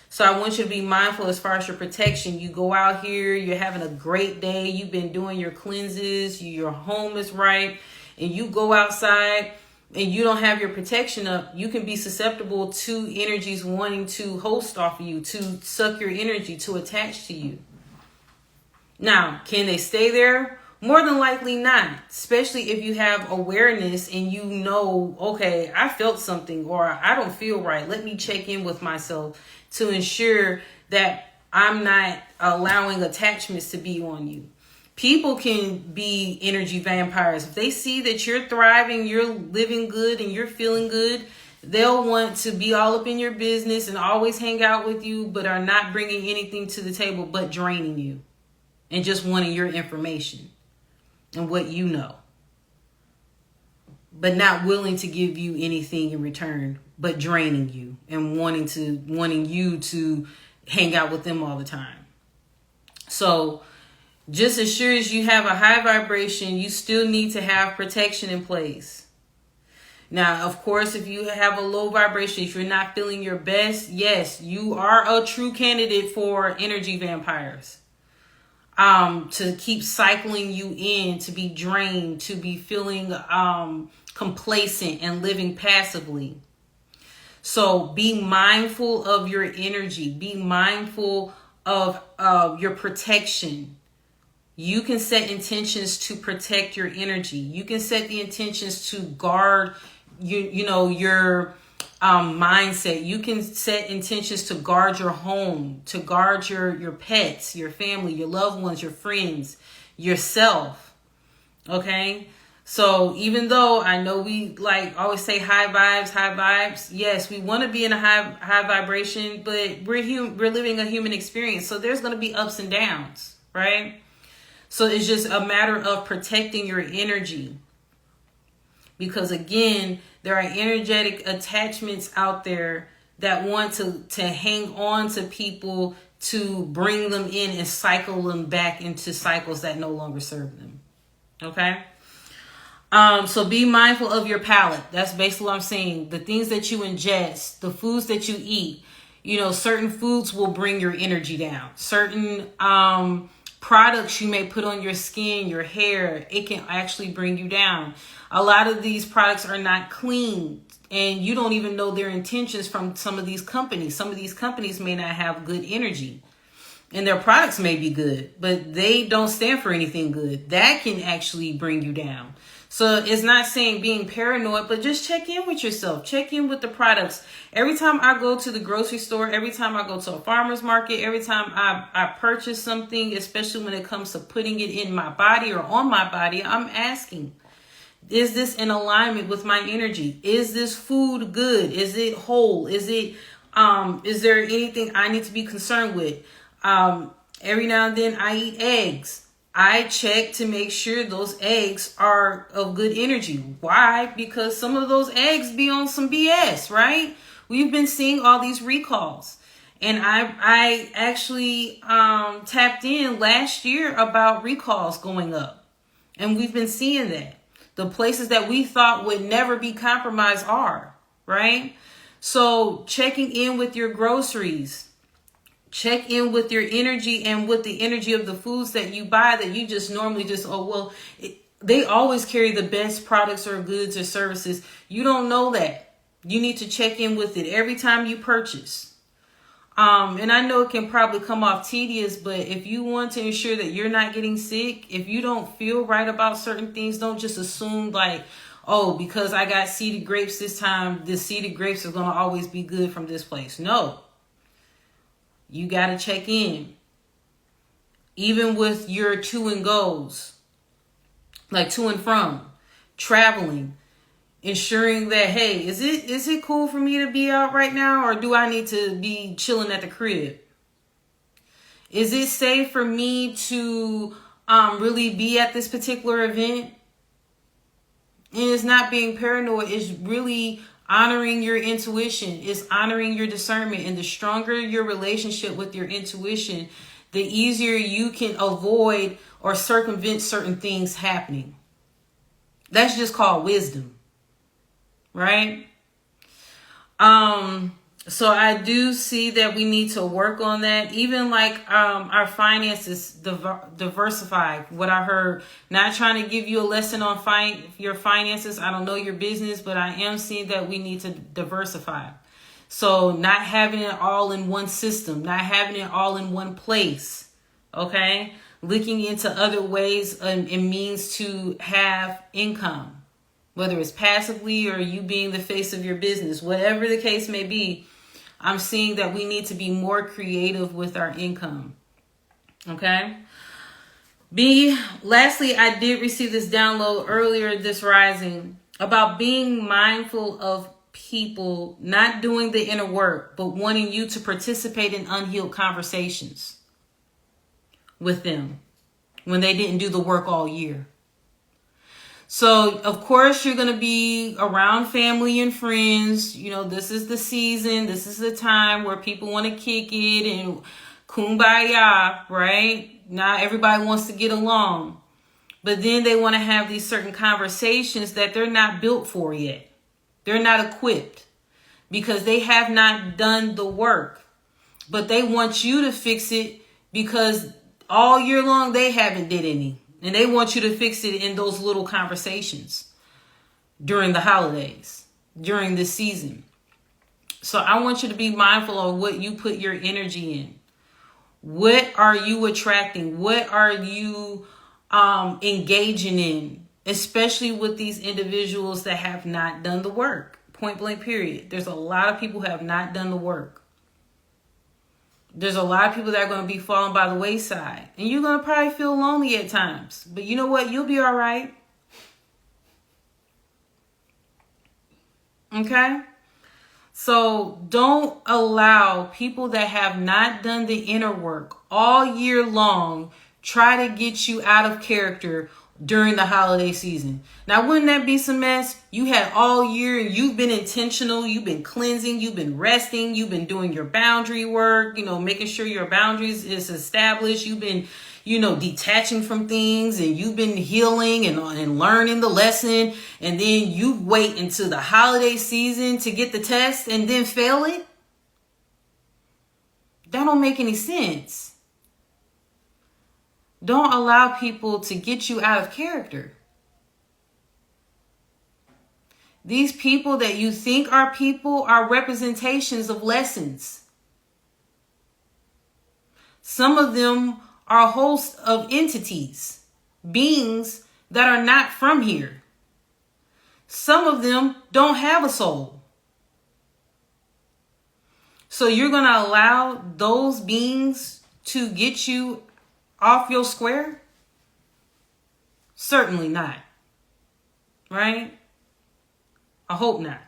So I want you to be mindful as far as your protection. You go out here, you're having a great day, you've been doing your cleanses, your home is right, and you go outside and you don't have your protection up, you can be susceptible to energies wanting to host off of you, to suck your energy, to attach to you. Now, can they stay there? More than likely not, especially if you have awareness and you know, okay, I felt something or I don't feel right. Let me check in with myself to ensure that I'm not allowing attachments to be on you. People can be energy vampires. If they see that you're thriving, you're living good, and you're feeling good, they'll want to be all up in your business and always hang out with you, but are not bringing anything to the table but draining you and just wanting your information and what you know, but not willing to give you anything in return, but draining you and wanting you to hang out with them all the time. So just as sure as you have a high vibration, you still need to have protection in place. Now, of course, if you have a low vibration, if you're not feeling your best, yes, you are a true candidate for energy vampires. To keep cycling you in, to be drained, to be feeling complacent and living passively. So be mindful of your energy. Be mindful of your protection. You can set intentions to protect your energy. You can set the intentions to guard your mindset. You can set intentions to guard your home, to guard your pets, your family, your loved ones, your friends, yourself. Okay? So even though I know we like always say high vibes, yes, we want to be in a high vibration, but we're living a human experience. So there's going to be ups and downs, right? So it's just a matter of protecting your energy. Because again, there are energetic attachments out there that want to hang on to people to bring them in and cycle them back into cycles that no longer serve them. Okay? So be mindful of your palate. That's basically what I'm saying. The things that you ingest, the foods that you eat, certain foods will bring your energy down. Certain products you may put on your skin, your hair, it can actually bring you down. A lot of these products are not clean, and you don't even know their intentions from some of these companies. Some of these companies may not have good energy, and their products may be good, but they don't stand for anything good. That can actually bring you down. So it's not saying being paranoid, but just check in with yourself. Check in with the products. Every time I go to the grocery store, every time I go to a farmer's market, every time I purchase something, especially when it comes to putting it in my body or on my body, I'm asking, is this in alignment with my energy? Is this food good? Is it whole? Is there anything I need to be concerned with? Every now and then I eat eggs. I check to make sure those eggs are of good energy. Why? Because some of those eggs be on some BS, right? We've been seeing all these recalls. And I actually tapped in last year about recalls going up. And we've been seeing that. The places that we thought would never be compromised are, right? So checking in with your groceries. Check in with your energy and with the energy of the foods that you buy that you just normally they always carry the best products or goods or services. You don't know that. You need to check in with it every time you purchase. And I know it can probably come off tedious, but if you want to ensure that you're not getting sick, if you don't feel right about certain things, don't just assume like, oh, because I got seeded grapes this time, the seeded grapes are going to always be good from this place. No. You got to check in. Even with your to and goes, like to and from, traveling, ensuring that, hey, is it cool for me to be out right now, or do I need to be chilling at the crib? Is it safe for me to really be at this particular event? And it's not being paranoid. It's really honoring your intuition. It's honoring your discernment. And the stronger your relationship with your intuition, the easier you can avoid or circumvent certain things happening. That's just called wisdom, right? So I do see that we need to work on that. Even like our finances, diversify. What I heard, not trying to give you a lesson on your finances. I don't know your business, but I am seeing that we need to diversify. So not having it all in one system, not having it all in one place. Okay, looking into other ways and means to have income, whether it's passively or you being the face of your business, whatever the case may be. I'm seeing that we need to be more creative with our income. Okay. Lastly, I did receive this download earlier this rising about being mindful of people not doing the inner work, but wanting you to participate in unhealed conversations with them when they didn't do the work all year. So, of course, you're going to be around family and friends. You know, this is the season. This is the time where people want to kick it and kumbaya, right? Not everybody wants to get along. But then they want to have these certain conversations that they're not built for yet. They're not equipped because they have not done the work. But they want you to fix it because all year long they haven't did any. And they want you to fix it in those little conversations during the holidays, during this season. So I want you to be mindful of what you put your energy in. What are you attracting? What are you engaging in? Especially with these individuals that have not done the work. Point blank period. There's a lot of people who have not done the work. There's a lot of people that are going to be falling by the wayside. And you're going to probably feel lonely at times. But you know what? You'll be all right. Okay? So don't allow people that have not done the inner work all year long try to get you out of character during the holiday season. Now, wouldn't that be some mess? You had all year and you've been intentional. You've been cleansing. You've been resting. You've been doing your boundary work, making sure your boundaries is established. You've been, detaching from things, and you've been healing and learning the lesson. And then you wait until the holiday season to get the test and then fail it. That don't make any sense. Don't allow people to get you out of character. These people that you think are people are representations of lessons. Some of them are a host of entities, beings that are not from here. Some of them don't have a soul. So you're going to allow those beings to get you off your square? Certainly not. Right? I hope not.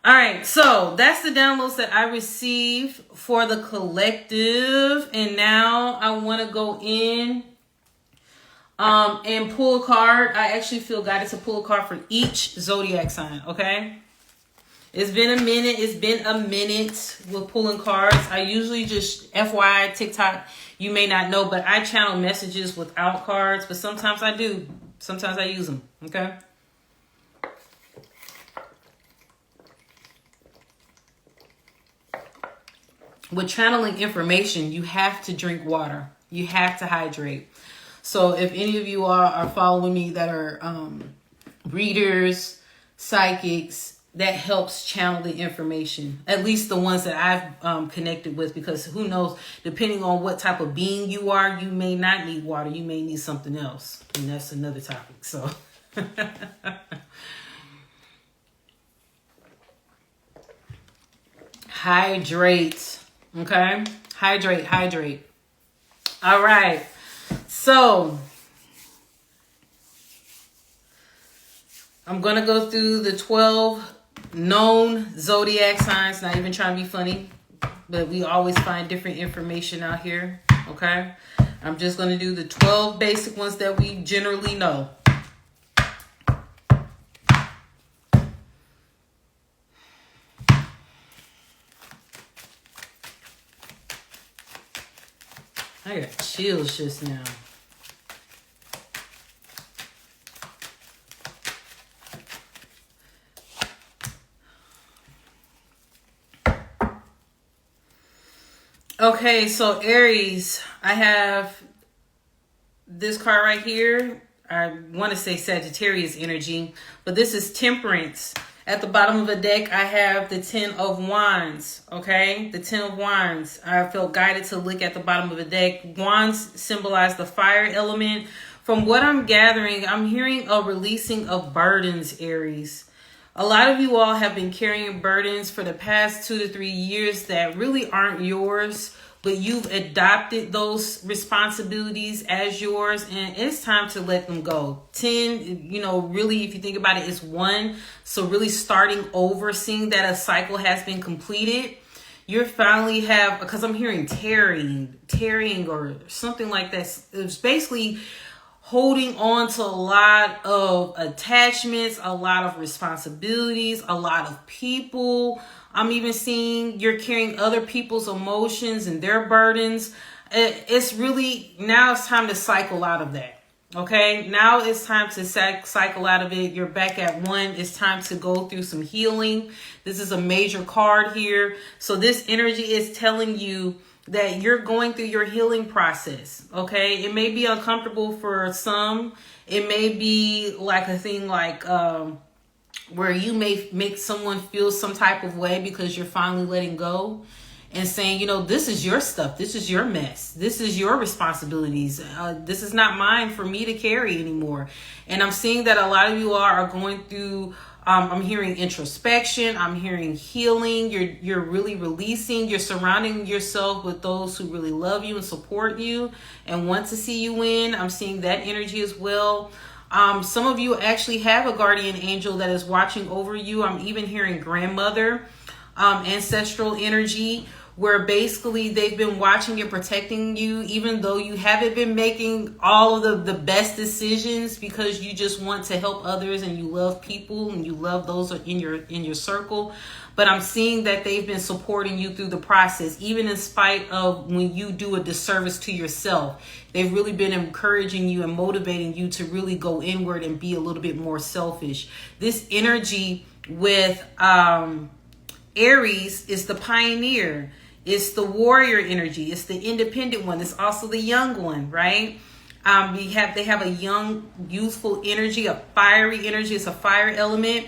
All right, so that's the downloads that I received for the collective. And now I want to go in and pull a card. I actually feel guided to pull a card for each zodiac sign, okay? It's been a minute. With pulling cards. I usually just, FYI, TikTok, you may not know, but I channel messages without cards. But sometimes I do. Sometimes I use them. Okay? With channeling information, you have to drink water. You have to hydrate. So if any of you are following me that are readers, psychics, that helps channel the information, at least the ones that I've connected with, because who knows, depending on what type of being you are, you may not need water. You may need something else. And that's another topic. So hydrate. Okay? Hydrate. All right. So I'm going to go through the 12 known zodiac signs. Not even trying to be funny, but we always find different information out here. Okay? I'm just going to do the 12 basic ones that we generally know. I got chills just now. Okay, so Aries, I have this card right here. I want to say Sagittarius energy, but this is Temperance. At the bottom of the deck, I have the 10 of Wands, okay? The 10 of Wands. I felt guided to look at the bottom of the deck. Wands symbolize the fire element. From what I'm gathering, I'm hearing a releasing of burdens, Aries. A lot of you all have been carrying burdens for the past 2 to 3 years that really aren't yours, but you've adopted those responsibilities as yours, and it's time to let them go. 10, really, if you think about it, it's 1. So really starting over, seeing that a cycle has been completed. You finally have, because I'm hearing tearing or something like that. It's basically holding on to a lot of attachments, a lot of responsibilities, a lot of people. I'm even seeing you're carrying other people's emotions and their burdens. It's really, now it's time to cycle out of that. Okay, now it's time to cycle out of it. You're back at 1. It's time to go through some healing. This is a major card here. So this energy is telling you that you're going through your healing process. Okay, it may be uncomfortable for some. It may be like a thing like where you may make someone feel some type of way because you're finally letting go and saying, this is your stuff. This is your mess. This is your responsibilities. This is not mine for me to carry anymore. And I'm seeing that a lot of you are going through I'm hearing introspection. I'm hearing healing. You're really releasing. You're surrounding yourself with those who really love you and support you and want to see you win. I'm seeing that energy as well. Some of you actually have a guardian angel that is watching over you. I'm even hearing grandmother, ancestral energy, where basically they've been watching and protecting you, even though you haven't been making all of the best decisions, because you just want to help others and you love people and you love those in your circle. But I'm seeing that they've been supporting you through the process, even in spite of when you do a disservice to yourself. They've really been encouraging you and motivating you to really go inward and be a little bit more selfish. This energy with Aries is the pioneer. It's the warrior energy. It's the independent one. It's also the young one, right? They have a young, youthful energy, a fiery energy. It's a fire element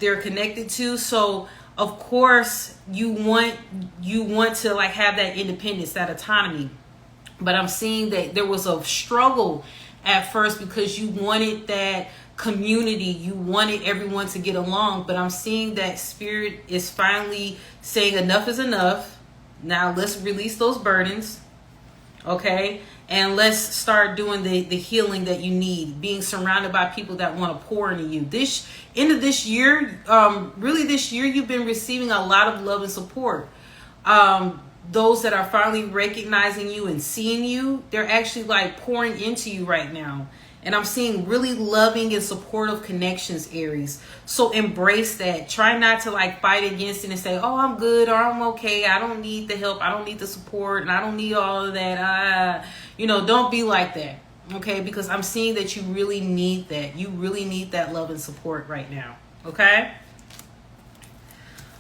they're connected to. So of course you want to like have that independence, that autonomy. But I'm seeing that there was a struggle at first because you wanted that community, you wanted everyone to get along. But I'm seeing that spirit is finally saying enough is enough. Now let's release those burdens, okay? And let's start doing the healing that you need, being surrounded by people that want to pour into you. This end of this year, really this year, you've been receiving a lot of love and support. Those that are finally recognizing you and seeing you, they're actually like pouring into you right now. And I'm seeing really loving and supportive connections, Aries. So embrace that. Try not to like fight against it and say, oh, I'm good or I'm okay. I don't need the help. I don't need the support. And I don't need all of that. Don't be like that. Okay? Because I'm seeing that you really need that. You really need that love and support right now. Okay?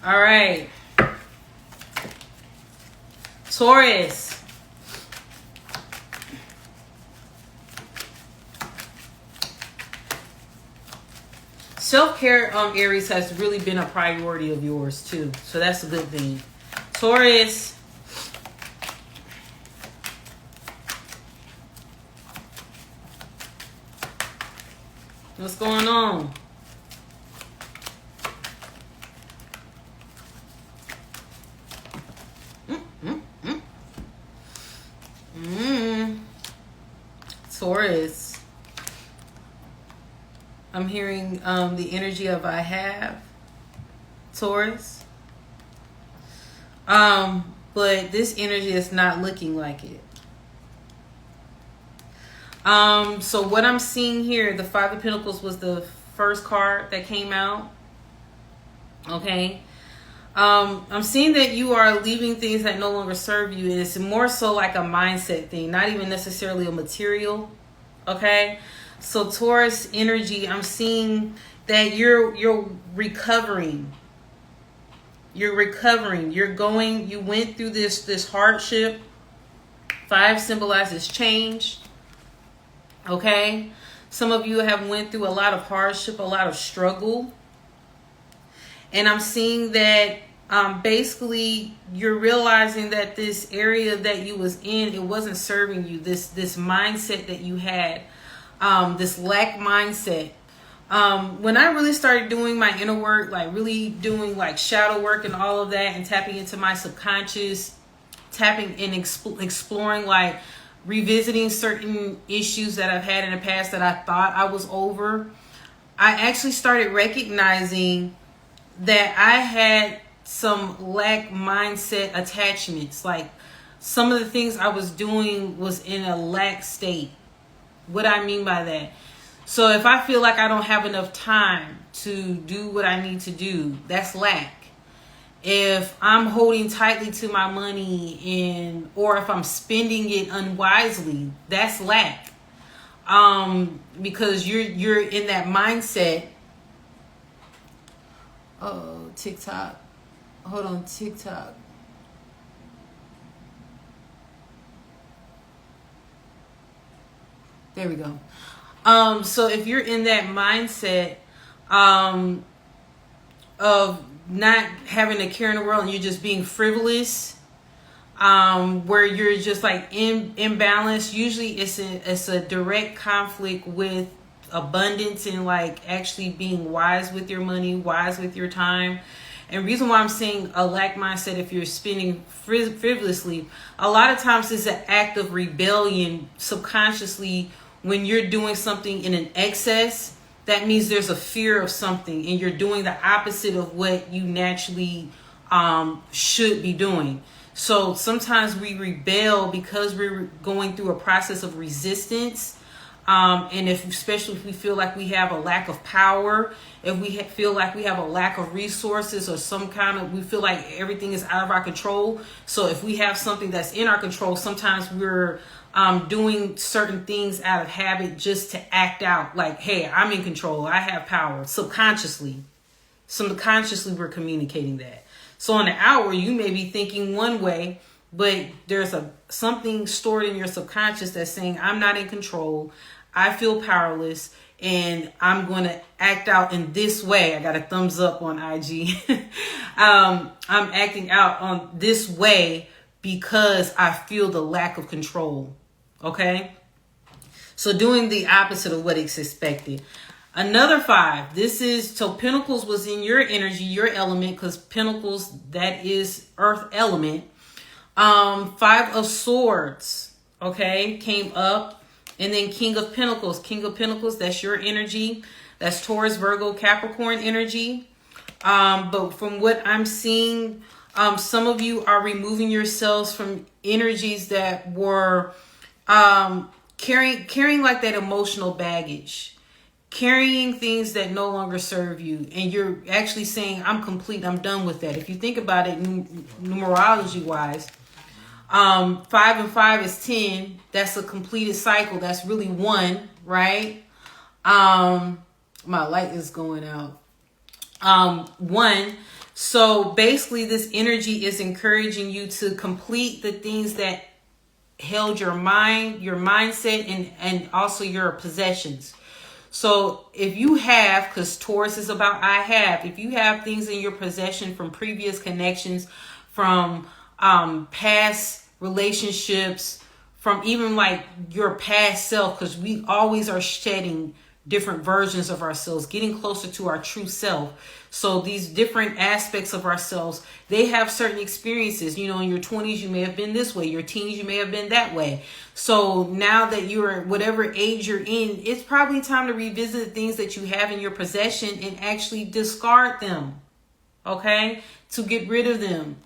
All right. Taurus. Self-care, Aries, has really been a priority of yours too. So that's a good thing. Taurus. What's going on? Taurus. I'm hearing the energy of I have, Taurus. But this energy is not looking like it. So what I'm seeing here, the Five of Pentacles was the first card that came out. Okay. I'm seeing that you are leaving things that no longer serve you. And it's more so like a mindset thing, not even necessarily a material. Okay. So Taurus energy, I'm seeing that you're recovering. You're recovering. You went through this hardship. 5 symbolizes change. Okay? Some of you have went through a lot of hardship, a lot of struggle. And I'm seeing that basically you're realizing that this area that you was in, it wasn't serving you. This mindset that you had. This lack mindset. When I really started doing my inner work, like really doing like shadow work and all of that, and tapping into my subconscious, tapping and exploring, like revisiting certain issues that I've had in the past that I thought I was over, I actually started recognizing that I had some lack mindset attachments. Like some of the things I was doing was in a lack state. What I mean by that. So if I feel like I don't have enough time to do what I need to do, that's lack. If I'm holding tightly to my money or if I'm spending it unwisely, that's lack. Because you're in that mindset. Oh, TikTok. Hold on, TikTok. There we go. So if you're in that mindset of not having a care in the world and you're just being frivolous, where you're just like imbalanced, usually it's a direct conflict with abundance and like actually being wise with your money, wise with your time. And reason why I'm saying a lack mindset, if you're spending frivolously, a lot of times it's an act of rebellion subconsciously. When you're doing something in an excess, that means there's a fear of something and you're doing the opposite of what you naturally should be doing. So sometimes we rebel because we're going through a process of resistance. And especially if we feel like we have a lack of power, if we feel like we have a lack of resources or we feel like everything is out of our control. So if we have something that's in our control, sometimes we're doing certain things out of habit just to act out like, hey, I'm in control, I have power. Subconsciously we're communicating that. So on the hour, you may be thinking one way, but there's something stored in your subconscious that's saying, I'm not in control, I feel powerless, and I'm going to act out in this way. I got a thumbs up on IG. I'm acting out on this way because I feel the lack of control. Okay? So doing the opposite of what is expected. Another 5. So Pentacles was in your energy, your element, because Pentacles, that is Earth element. 5 of Swords, okay, came up. And then King of Pentacles. King of Pentacles, that's your energy. That's Taurus, Virgo, Capricorn energy. But from what I'm seeing, some of you are removing yourselves from energies that were carrying like that emotional baggage. Carrying things that no longer serve you. And you're actually saying, I'm complete, I'm done with that. If you think about it numerology-wise, 5 and 5 is 10. That's a completed cycle. That's really 1, right? My light is going out. 1. So basically this energy is encouraging you to complete the things that held your mind, your mindset, and also your possessions. So if you have, because Taurus is about if you have things in your possession from previous connections, from past relationships, from even like your past self, because we always are shedding different versions of ourselves, getting closer to our true self. So these different aspects of ourselves, they have certain experiences. You know, in your 20s, you may have been this way. Your teens, you may have been that way. So now that you're whatever age you're in, it's probably time to revisit the things that you have in your possession and actually discard them. Okay? To get rid of them.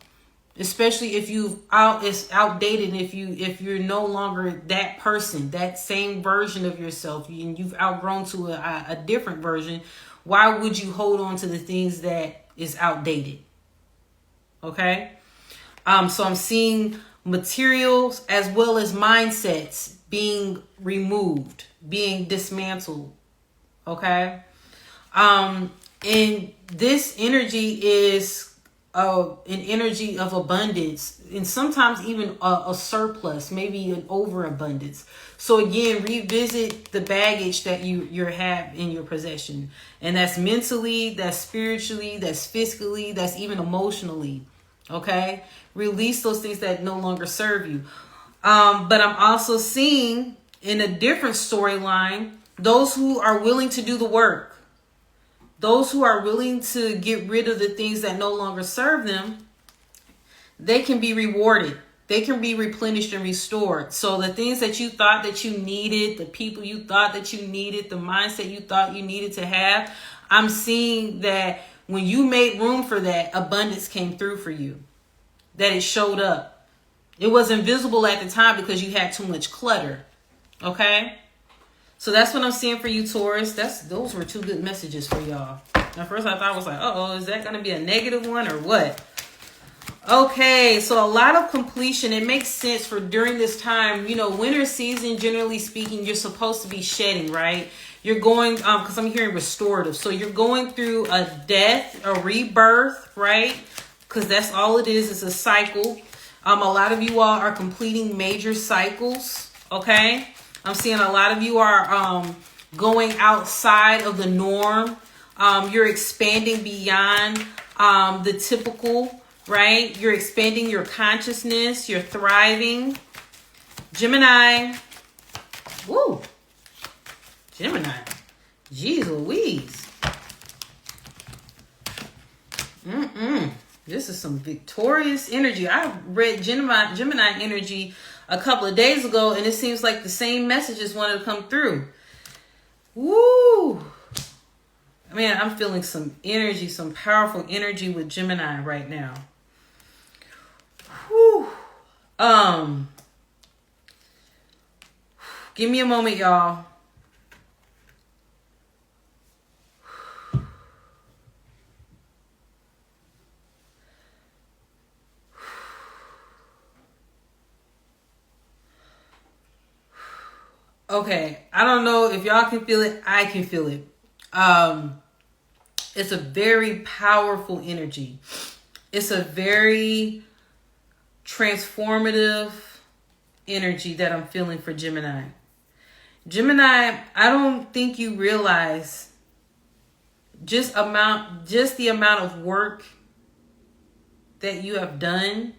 Especially if it's outdated, if you're no longer that person, that same version of yourself, and you've outgrown to a different version, why would you hold on to the things that is outdated? Okay? So I'm seeing materials as well as mindsets being removed, being dismantled. Okay? And this energy is an energy of abundance, and sometimes even a surplus, maybe an overabundance. So again, revisit the baggage that you have in your possession, and that's mentally, that's spiritually, that's physically, that's even emotionally. Okay, release those things that no longer serve you. But I'm also seeing in a different storyline those who are willing to do the work. Those who are willing to get rid of the things that no longer serve them, they can be rewarded. They can be replenished and restored. So the things that you thought that you needed, the people you thought that you needed, the mindset you thought you needed to have, I'm seeing that when you made room for that, abundance came through for you. That it showed up. It was invisible at the time because you had too much clutter. Okay? So that's what I'm seeing for you, Taurus. Those were 2 good messages for y'all. At first I thought I was like, is that going to be a negative one or what? Okay, so a lot of completion. It makes sense for during this time, winter season, generally speaking, you're supposed to be shedding, right? You're going, because I'm hearing restorative. So you're going through a death, a rebirth, right? Because that's all it is. It's a cycle. A lot of you all are completing major cycles, okay? I'm seeing a lot of you are going outside of the norm. You're expanding beyond the typical, right? You're expanding your consciousness. You're thriving. Gemini. Woo. Gemini. Jeez Louise. This is some victorious energy. I read Gemini energy a couple of days ago, and it seems like the same messages wanted to come through. Woo! Man, I'm feeling some energy, some powerful energy with Gemini right now. Whew. Give me a moment, y'all. Okay, I don't know if y'all can feel it. I can feel it. It's a very powerful energy. It's a very transformative energy that I'm feeling for Gemini. Gemini, I don't think you realize just the amount of work that you have done.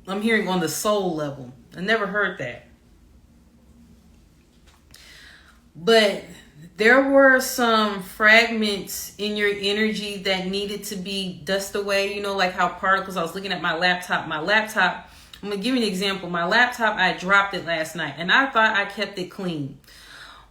I'm hearing on the soul level. I never heard that. But there were some fragments in your energy that needed to be dusted away. You know, like how particles, I was looking at my laptop. I'm going to give you an example. My laptop, I dropped it last night and I thought I kept it clean.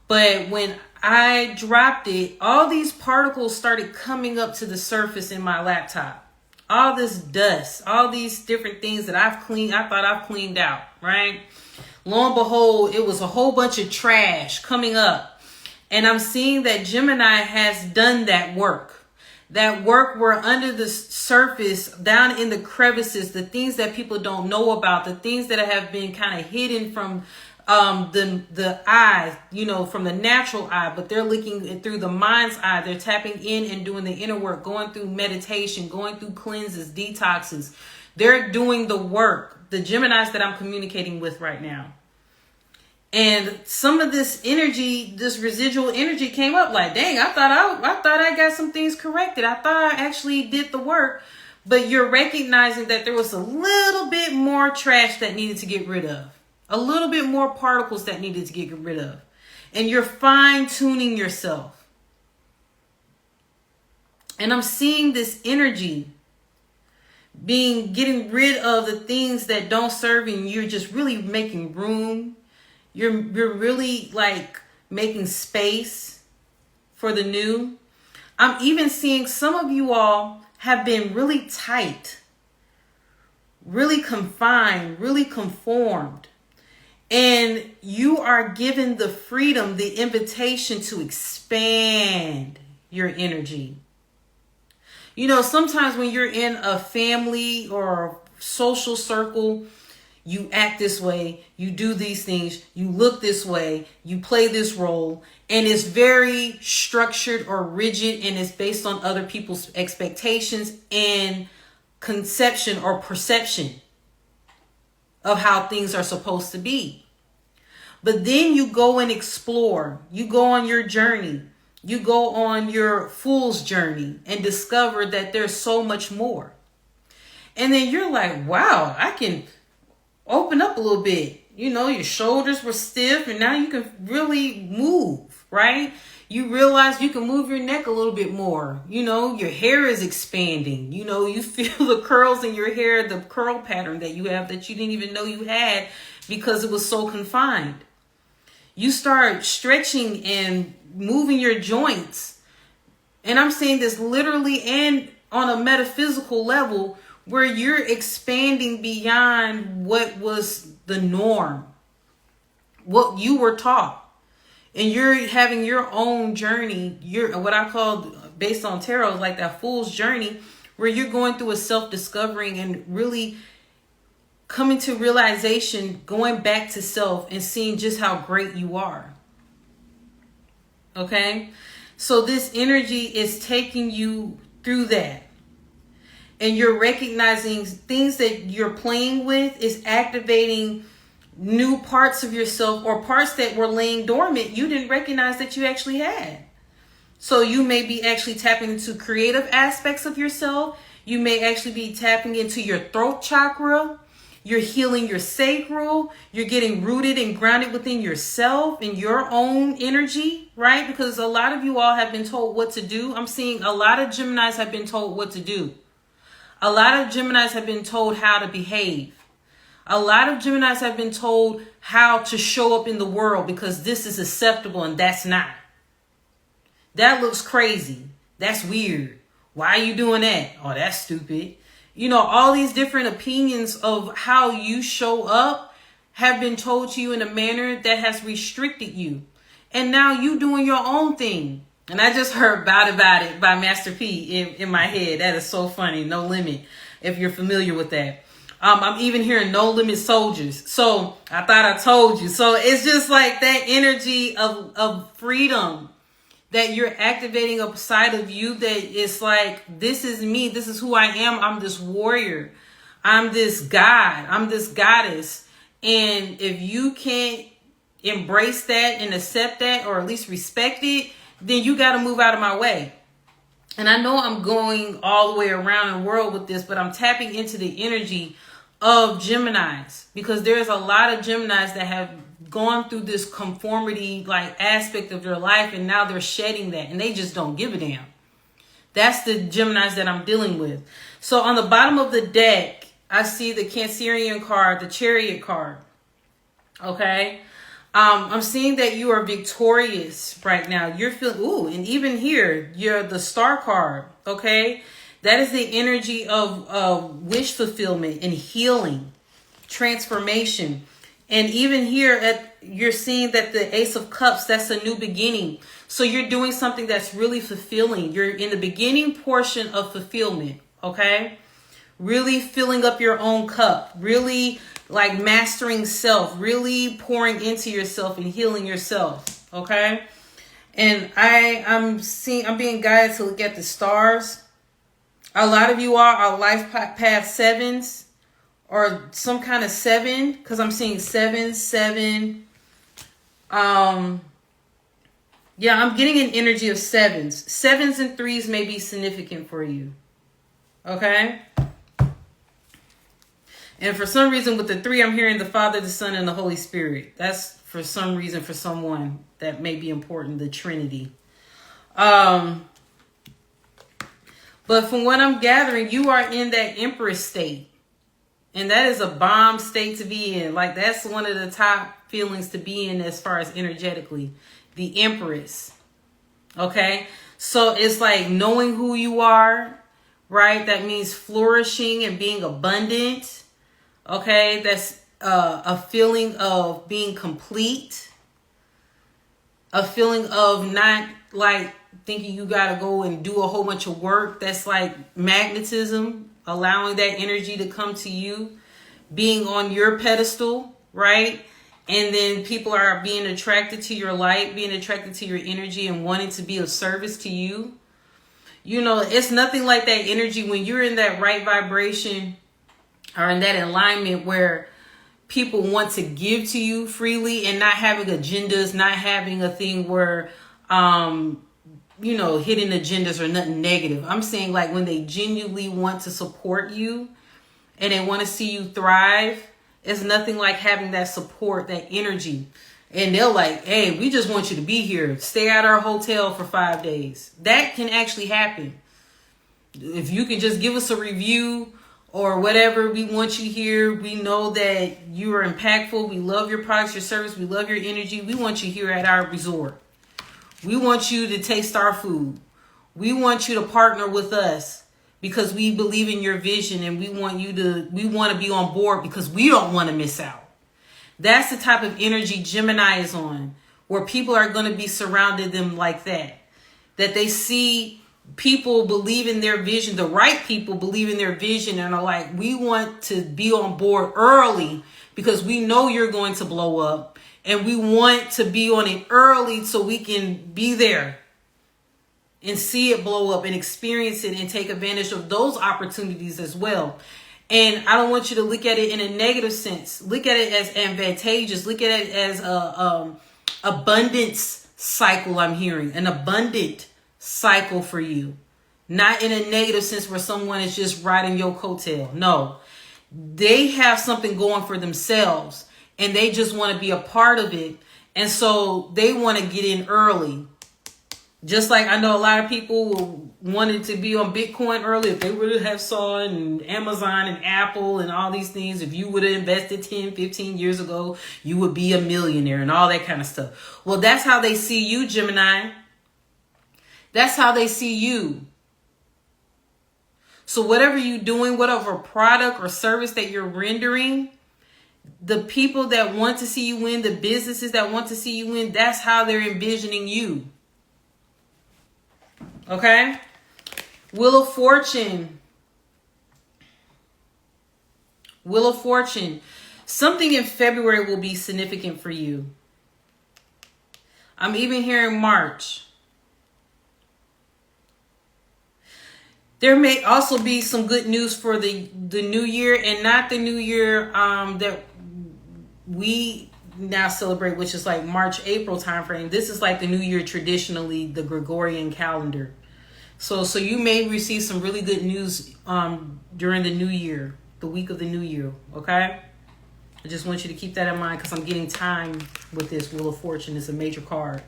But when I dropped it, all these particles started coming up to the surface in my laptop. All this dust, all these different things that I thought I've cleaned out, right? Lo and behold, it was a whole bunch of trash coming up. And I'm seeing that Gemini has done that work. That work where under the surface, down in the crevices, the things that people don't know about, the things that have been kind of hidden from the eye, you know, from the natural eye, but they're looking through the mind's eye. They're tapping in and doing the inner work, going through meditation, going through cleanses, detoxes. They're doing the work, the Geminis that I'm communicating with right now. And some of this energy, this residual energy came up like, dang, I thought I got some things corrected. I thought I actually did the work. But you're recognizing that there was a little bit more trash that needed to get rid of. A little bit more particles that needed to get rid of. And you're fine-tuning yourself. And I'm seeing this energy getting rid of the things that don't serve you. And you're just really making room. You're really like making space for the new. I'm even seeing some of you all have been really tight, really confined, really conformed. And you are given the freedom, the invitation to expand your energy. You know, sometimes when you're in a family or social circle, you act this way, you do these things, you look this way, you play this role, and it's very structured or rigid, and it's based on other people's expectations and conception or perception of how things are supposed to be. But then you go and explore. You go on your journey. You go on your fool's journey and discover that there's so much more. And then you're like, wow, I can open up a little bit. You know, your shoulders were stiff and now you can really move, right? You realize you can move your neck a little bit more. You know, your hair is expanding. You know, you feel the curls in your hair, the curl pattern that you have that you didn't even know you had because it was so confined. You start stretching and moving your joints. And I'm saying this literally and on a metaphysical level where you're expanding beyond what was the norm, what you were taught. And you're having your own journey. You're what I call, based on tarot, like that fool's journey, where you're going through a self-discovering and really coming to realization, going back to self and seeing just how great you are. Okay? So this energy is taking you through that. And you're recognizing things that you're playing with is activating new parts of yourself or parts that were laying dormant you didn't recognize that you actually had. So you may be actually tapping into creative aspects of yourself. You may actually be tapping into your throat chakra. You're healing your sacral. You're getting rooted and grounded within yourself and your own energy, right? Because a lot of you all have been told what to do. I'm seeing a lot of Geminis have been told what to do. A lot of Geminis have been told how to behave. A lot of Geminis have been told how to show up in the world because this is acceptable and that's not. That looks crazy. That's weird. Why are you doing that? Oh, that's stupid. You know, all these different opinions of how you show up have been told to you in a manner that has restricted you. And now you doing your own thing. And I just heard About It by Master P in my head. That is so funny. No Limit, if you're familiar with that. I'm even hearing No Limit Soldiers. So I thought I told you. So it's just like that energy of freedom that you're activating a side of you that is like, this is me. This is who I am. I'm this warrior. I'm this god. I'm this goddess. And if you can't embrace that and accept that, or at least respect it, then you got to move out of my way. And I know I'm going all the way around the world with this, but I'm tapping into the energy of Geminis, because there's a lot of Geminis that have gone through this conformity like aspect of their life, and now they're shedding that and they just don't give a damn. That's the Geminis that I'm dealing with. So on the bottom of the deck, I see the Cancerian card, the Chariot card. Okay. I'm seeing that you are victorious right now. You're feeling, ooh, and even here, you're the Star card. Okay. That is the energy of wish fulfillment and healing, transformation. And even here, you're seeing that the Ace of Cups, that's a new beginning. So you're doing something that's really fulfilling. You're in the beginning portion of fulfillment, okay? Really filling up your own cup. Really like mastering self. Really pouring into yourself and healing yourself, okay? And I'm being guided to look at the stars. A lot of you are life path sevens. Or some kind of 7, because I'm seeing 7, 7. Yeah, I'm getting an energy of 7s. 7s and 3s may be significant for you. Okay? And for some reason with the 3, I'm hearing the Father, the Son, and the Holy Spirit. That's for some reason for someone that may be important, the Trinity. But from what I'm gathering, you are in that Empress state. And that is a bomb state to be in. Like, that's one of the top feelings to be in as far as energetically. The Empress. Okay? So it's like knowing who you are, right? That means flourishing and being abundant. Okay? That's a feeling of being complete. A feeling of not like thinking you got to go and do a whole bunch of work. That's like magnetism. Allowing that energy to come to you, being on your pedestal, right? And then people are being attracted to your light, being attracted to your energy and wanting to be of service to you. You know, it's nothing like that energy when you're in that right vibration or in that alignment where people want to give to you freely and not having agendas, not having a thing where, you know, hidden agendas or nothing negative. I'm saying like when they genuinely want to support you and they want to see you thrive, it's nothing like having that support, that energy. And they're like, hey, we just want you to be here. Stay at our hotel for 5 days. That can actually happen. If you can just give us a review or whatever, we want you here. We know that you are impactful. We love your products, your service. We love your energy. We want you here at our resort. We want you to taste our food. We want you to partner with us because we believe in your vision and we want to be on board because we don't want to miss out. That's the type of energy Gemini is on, where people are going to be surrounded them like that. That they see people believe in their vision, the right people believe in their vision and are like, we want to be on board early because we know you're going to blow up. And we want to be on it early so we can be there and see it blow up and experience it and take advantage of those opportunities as well. And I don't want you to look at it in a negative sense. Look at it as advantageous. Look at it as a abundance cycle. I'm hearing an abundant cycle for you. Not in a negative sense where someone is just riding your coattail. No. they have something going for themselves and they just want to be a part of it. And so they want to get in early. Just like I know a lot of people wanted to be on Bitcoin early. If they would have saw and Amazon and Apple and all these things, if you would have invested 10, 15 years ago, you would be a millionaire and all that kind of stuff. Well, that's how they see you, Gemini. That's how they see you. So whatever you're doing, whatever product or service that you're rendering, the people that want to see you win, the businesses that want to see you win, that's how they're envisioning you. Okay? Wheel of Fortune. Wheel of Fortune. Something in February will be significant for you. I'm even hearing March. There may also be some good news for the new year, and not the new year that we now celebrate, which is like March, April timeframe. This is like the new year traditionally, the Gregorian calendar. So you may receive some really good news during the new year, the week of the new year, okay? I just want you to keep that in mind because I'm getting time with this Wheel of Fortune. It's a major card.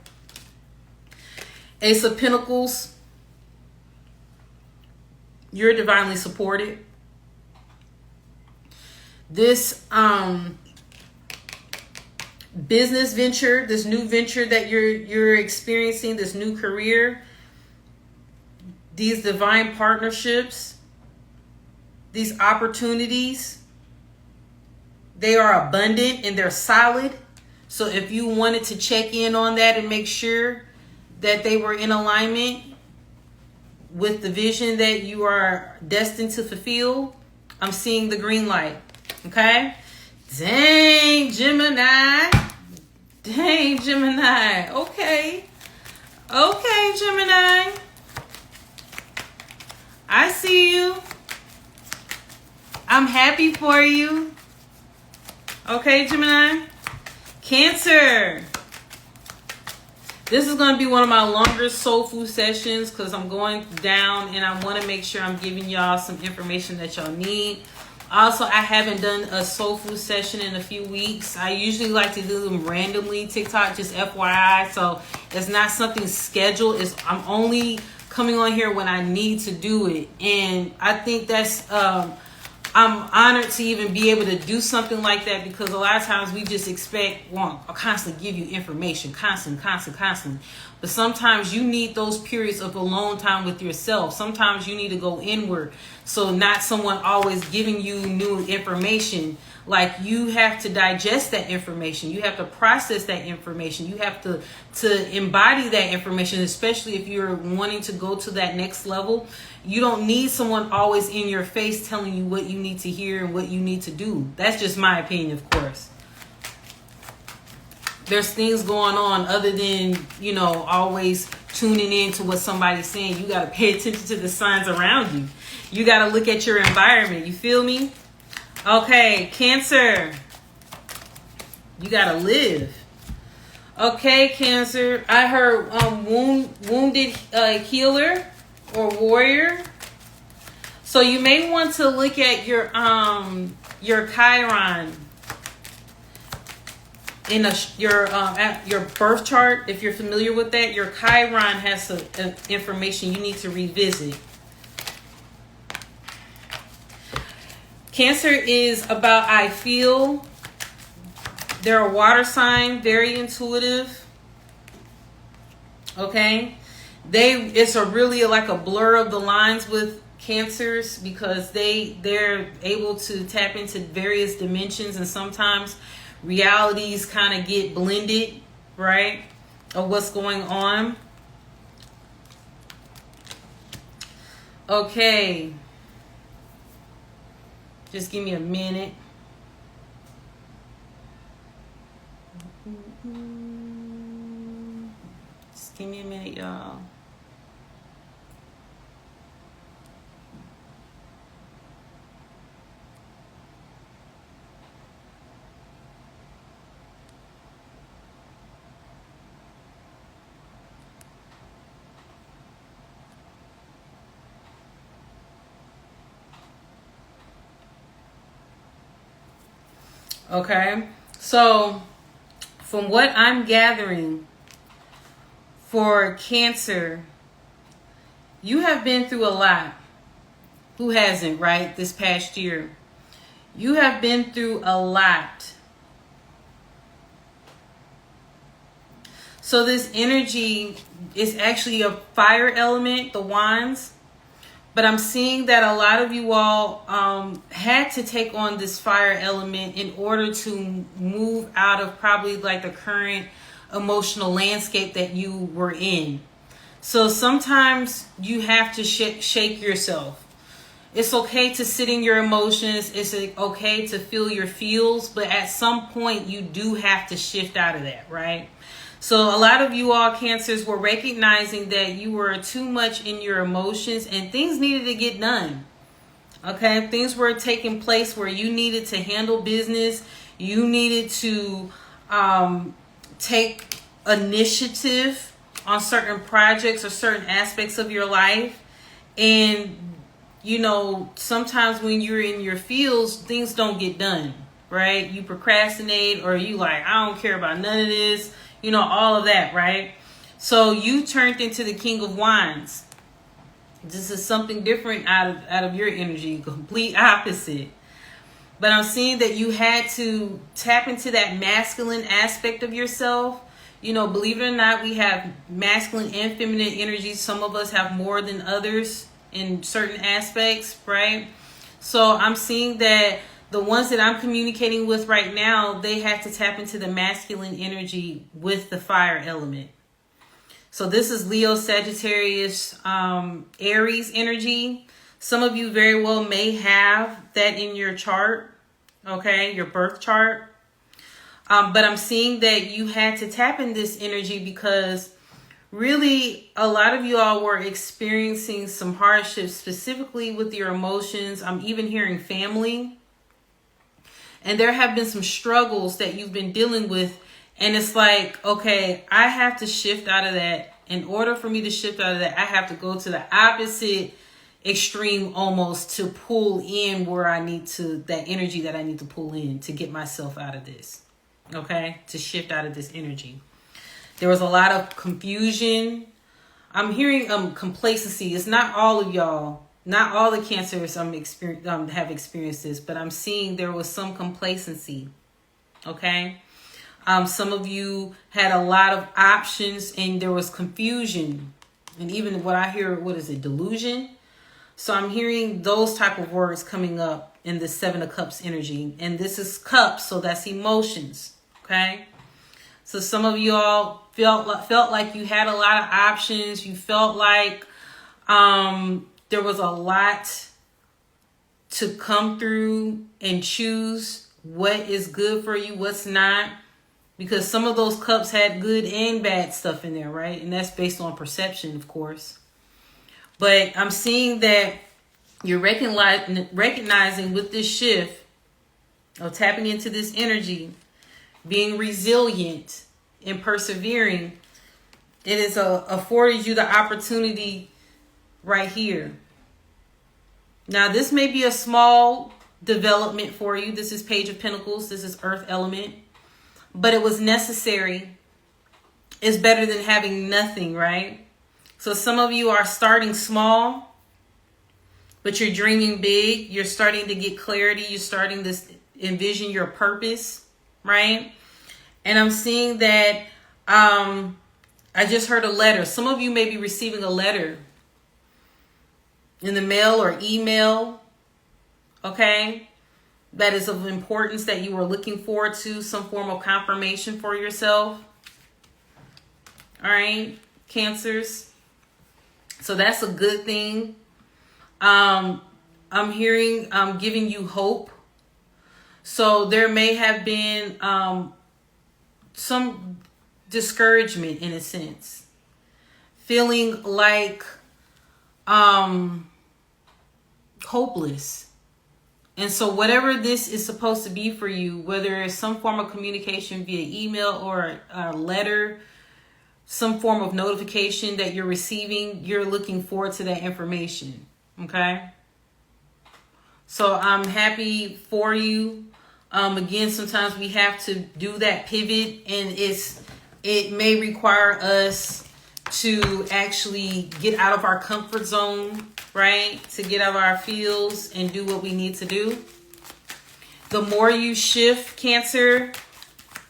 Ace of Pentacles. You're divinely supported. This business venture, this new venture that you're experiencing, this new career, these divine partnerships, these opportunities, they are abundant and they're solid. So if you wanted to check in on that and make sure that they were in alignment with the vision that you are destined to fulfill, I'm seeing the green light. Okay? Dang, Gemini. Dang, Gemini. Okay. Okay, Gemini. I see you. I'm happy for you. Okay, Gemini. Cancer. This is going to be one of my longer soul food sessions because I'm going down and I want to make sure I'm giving y'all some information that y'all need. Also, I haven't done a soul food session in a few weeks. I usually like to do them randomly, TikTok, just FYI. So it's not something scheduled. I'm only coming on here when I need to do it. And I think that's... I'm honored to even be able to do something like that because a lot of times we just expect, I'll constantly give you information, constant. But sometimes you need those periods of alone time with yourself. Sometimes you need to go inward. So not someone always giving you new information. Like you have to digest that information. You have to process that information. You have to embody that information, especially if you're wanting to go to that next level. You don't need someone always in your face telling you what you need to hear and what you need to do. That's just my opinion, of course. There's things going on other than, always tuning in to what somebody's saying. You got to pay attention to the signs around you. You got to look at your environment. You feel me? Okay, Cancer. You got to live. Okay, Cancer. I heard wounded healer or warrior. So you may want to look at your Chiron in your birth chart. If you're familiar with that, your Chiron has some information you need to revisit. Cancer is about I feel. They're a water sign, very intuitive. Okay? It's really like a blur of the lines with Cancers because they're able to tap into various dimensions, and sometimes realities kind of get blended, right? Of what's going on. Okay. Just give me a minute. Just give me a minute, y'all. Okay, so from what I'm gathering for Cancer, you have been through a lot. Who hasn't, right? This past year. You have been through a lot. So this energy is actually a fire element, the wands. But I'm seeing that a lot of you all had to take on this fire element in order to move out of probably like the current emotional landscape that you were in. So sometimes you have to shake yourself. It's okay to sit in your emotions. It's okay to feel your feels. But at some point, you do have to shift out of that, right? So a lot of you all Cancers were recognizing that you were too much in your emotions and things needed to get done. Okay, things were taking place where you needed to handle business. You needed to take initiative on certain projects or certain aspects of your life. And, you know, sometimes when you're in your feels, things don't get done, right? You procrastinate, or you like, I don't care about none of this. You know, all of that, right? So you turned into the King of Wands. This is something different out of your energy, complete opposite. But I'm seeing that you had to tap into that masculine aspect of yourself. You know, believe it or not, we have masculine and feminine energies. Some of us have more than others in certain aspects, right? So I'm seeing that the ones that I'm communicating with right now, they have to tap into the masculine energy with the fire element. So this is Leo, Sagittarius, Aries energy. Some of you very well may have that in your chart, okay, your birth chart. But I'm seeing that you had to tap in this energy because really a lot of you all were experiencing some hardships, specifically with your emotions. I'm even hearing family. And there have been some struggles that you've been dealing with. And it's like, okay, I have to shift out of that. In order for me to shift out of that, I have to go to the opposite extreme almost to pull in where I need to, that energy that I need to pull in to get myself out of this. Okay, to shift out of this energy. There was a lot of confusion. I'm hearing complacency. It's not all of y'all. Not all the Cancers have experienced this, but I'm seeing there was some complacency. Okay. Some of you had a lot of options and there was confusion. And even what I hear, what is it? Delusion. So I'm hearing those type of words coming up in the Seven of Cups energy. And this is cups, so that's emotions. Okay. So some of you all felt like you had a lot of options. You felt like there was a lot to come through and choose what is good for you, what's not. Because some of those cups had good and bad stuff in there, right? And that's based on perception, of course. But I'm seeing that you're recognizing with this shift of tapping into this energy, being resilient and persevering, it is afforded you the opportunity right here. Now, this may be a small development for you. This is Page of Pentacles. This is Earth element. But it was necessary. It's better than having nothing, right? So some of you are starting small, but you're dreaming big. You're starting to get clarity. You're starting to envision your purpose, right? And I'm seeing that I just heard a letter. Some of you may be receiving a letter in the mail or email, okay? That is of importance that you are looking forward to, some form of confirmation for yourself. All right, Cancers. So that's a good thing. I'm hearing giving you hope. So there may have been some discouragement in a sense. Feeling like hopeless. And so whatever this is supposed to be for you, whether it's some form of communication via email or a letter, some form of notification that you're receiving, you're looking forward to that information. Okay? So I'm happy for you. Again, sometimes we have to do that pivot, and it may require us to actually get out of our comfort zone, right? To get out of our fields and do what we need to do. The more you shift, Cancer,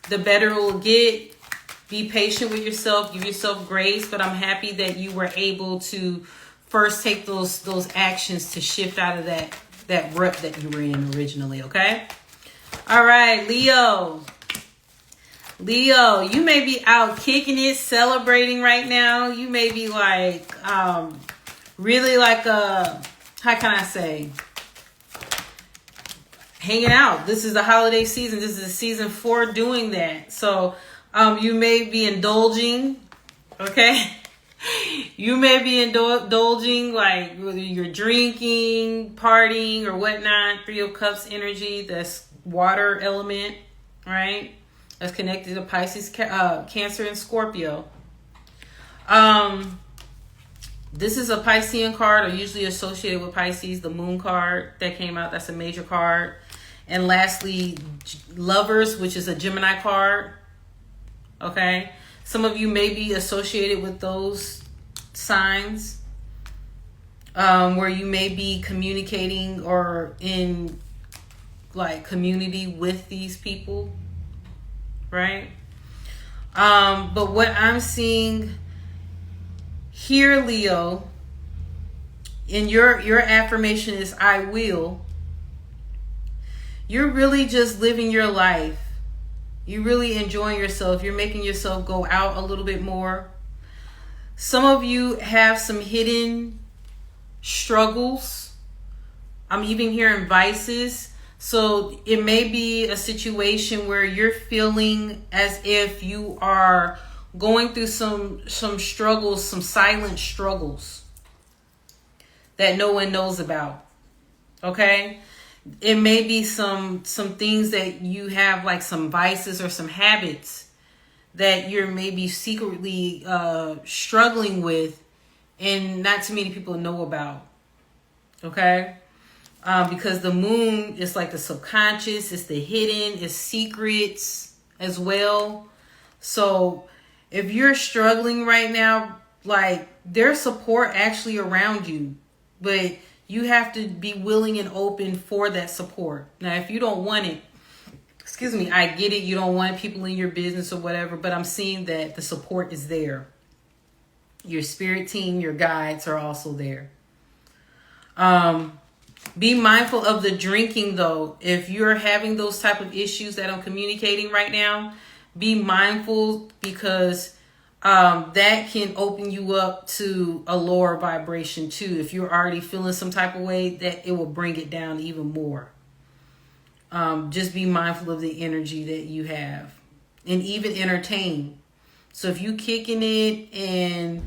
the better it will get. Be patient with yourself. Give yourself grace. But I'm happy that you were able to first take those actions to shift out of that rut that you were in originally, okay? All right, Leo. Leo, you may be out kicking it, celebrating right now. You may be like, really like how can I say? Hanging out. This is the holiday season. This is the season for doing that. So, you may be indulging, okay? You may be indulging, like whether you're drinking, partying, or whatnot. 3 of Cups energy, that's water element, right? That's connected to Pisces, Cancer, and Scorpio. This is a Piscean card, or usually associated with Pisces. The Moon card that came out, that's a major card. And lastly, Lovers, which is a Gemini card. Okay? Some of you may be associated with those signs, where you may be communicating or in like community with these people. Right? But what I'm seeing here, Leo, in your affirmation is I will. You're really just living your life. You're really enjoying yourself. You're making yourself go out a little bit more. Some of you have some hidden struggles. I'm even hearing vices. So it may be a situation where you're feeling as if you are going through some struggles, some silent struggles that no one knows about. Okay? It may be some things that you have, like some vices or some habits that you're maybe secretly struggling with and not too many people know about. Okay? Because the moon is like the subconscious, it's the hidden, it's secrets as well. So if you're struggling right now, like there's support actually around you, but you have to be willing and open for that support. Now, if you don't want it, I get it. You don't want people in your business or whatever, but I'm seeing that the support is there. Your spirit team, your guides are also there. Be mindful of the drinking, though. If you're having those type of issues that I'm communicating right now, be mindful, because that can open you up to a lower vibration too. If you're already feeling some type of way, that it will bring it down even more. Just be mindful of the energy that you have, and even entertain. So if you kicking it and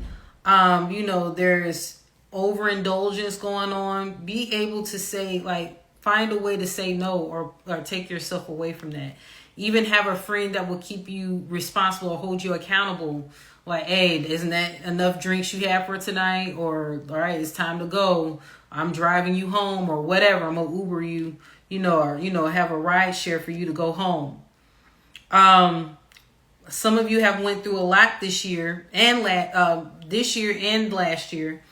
there's overindulgence going on, be able to say, like, find a way to say no, or take yourself away from that. Even have a friend that will keep you responsible or hold you accountable. Like, hey, isn't that enough drinks you have for tonight? Or, all right, it's time to go. I'm driving you home, or whatever. I'm going to Uber you, or, have a ride share for you to go home. Some of you have went through a lot this year and last year.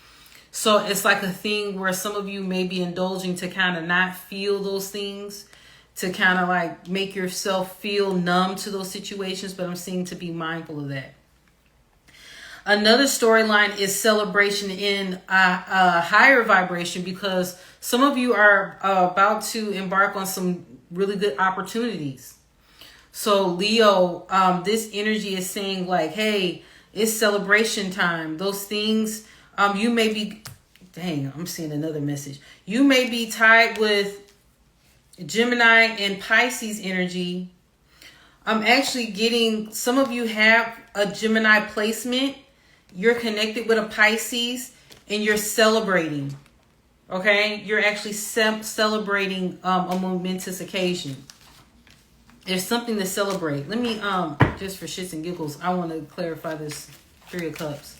So it's like a thing where some of you may be indulging to kind of not feel those things, to kind of like make yourself feel numb to those situations. But I'm seeing to be mindful of that. Another storyline is celebration in a higher vibration, because some of you are about to embark on some really good opportunities. So Leo, this energy is saying like, hey, it's celebration time. Those things, you may be, I'm seeing another message. You may be tied with Gemini and Pisces energy. I'm actually getting, some of you have a Gemini placement. You're connected with a Pisces and you're celebrating. Okay? You're actually celebrating a momentous occasion. There's something to celebrate. Let me, just for shits and giggles, I want to clarify this 3 of Cups.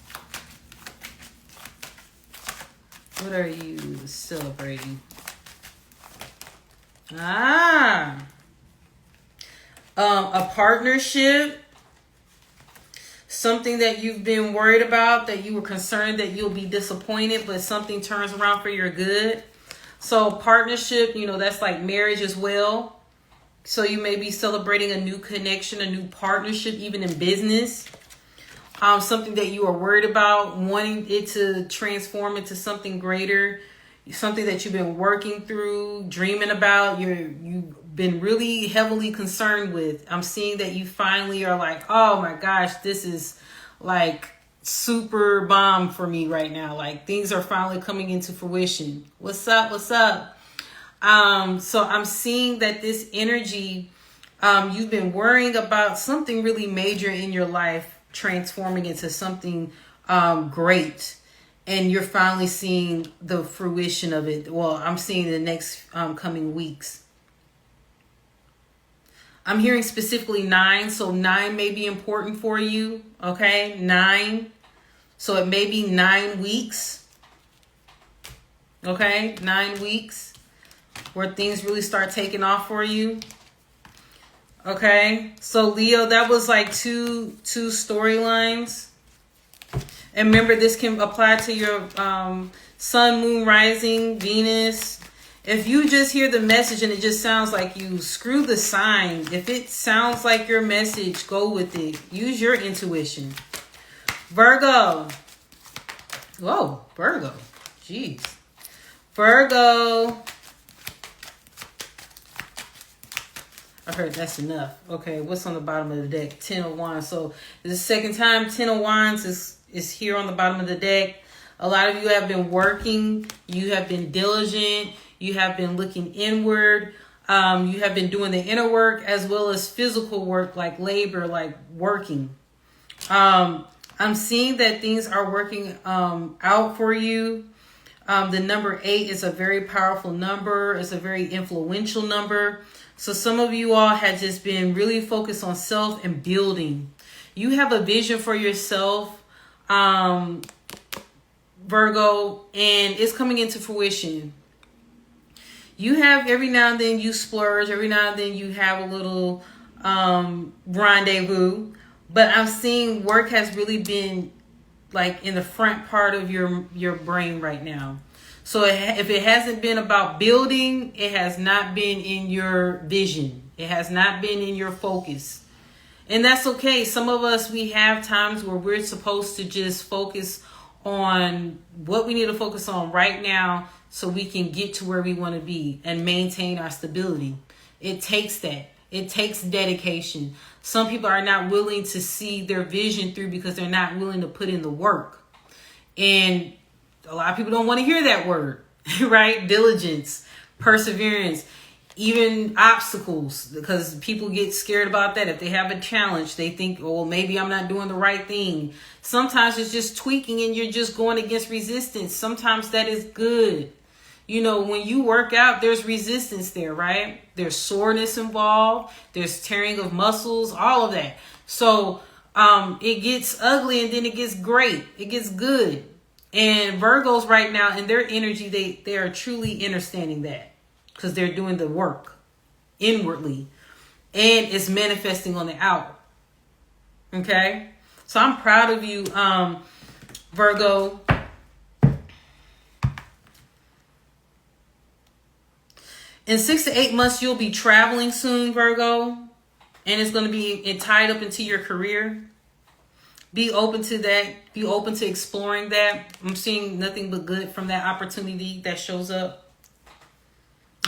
What are you celebrating? A partnership, something that you've been worried about, that you were concerned that you'll be disappointed, but something turns around for your good. So partnership, you know, that's like marriage as well. So you may be celebrating a new connection, a new partnership, even in business. Something that you are worried about, wanting it to transform into something greater, something that you've been working through, dreaming about, you've been really heavily concerned with. I'm seeing that you finally are like, oh my gosh, this is like super bomb for me right now. Like things are finally coming into fruition. What's up? What's up? So I'm seeing that this energy, you've been worrying about something really major in your life transforming into something great, and you're finally seeing the fruition of it. Well, I'm seeing the next coming weeks. I'm hearing specifically 9, so 9 may be important for you. Okay, 9, so it may be 9 weeks. Okay, 9 weeks where things really start taking off for you. Okay, so Leo, that was like two storylines. And remember, this can apply to your sun, moon, rising, Venus. If you just hear the message and it just sounds like you, screw the sign. If it sounds like your message, go with it. Use your intuition. Virgo. Whoa, Virgo. Jeez. Virgo. I heard that's enough. Okay, what's on the bottom of the deck? 10 of Wands. So this is the second time 10 of Wands is here on the bottom of the deck. A lot of you have been working. You have been diligent. You have been looking inward. You have been doing the inner work as well as physical work, like labor, like working. I'm seeing that things are working out for you. The number 8 is a very powerful number. It's a very influential number. So some of you all had just been really focused on self and building. You have a vision for yourself, Virgo, and it's coming into fruition. You have, every now and then you splurge, every now and then you have a little rendezvous, but I'm seeing work has really been like in the front part of your brain right now. So if it hasn't been about building, it has not been in your vision. It has not been in your focus. And that's okay. Some of us, we have times where we're supposed to just focus on what we need to focus on right now so we can get to where we want to be and maintain our stability. It takes that. It takes dedication. Some people are not willing to see their vision through because they're not willing to put in the work. And a lot of people don't want to hear that word, right? Diligence, perseverance, even obstacles, because people get scared about that. If they have a challenge, they think, oh, well, maybe I'm not doing the right thing. Sometimes it's just tweaking and you're just going against resistance. Sometimes that is good. You know, when you work out, there's resistance there, right? There's soreness involved. There's tearing of muscles, all of that. So it gets ugly and then it gets great. It gets good. And Virgos right now in their energy, they are truly understanding that because they're doing the work inwardly and it's manifesting on the out. Okay. So I'm proud of you, Virgo. In 6 to 8 months, you'll be traveling soon, Virgo, and it's going to be tied up into your career. Be open to that. Be open to exploring that. I'm seeing nothing but good from that opportunity that shows up.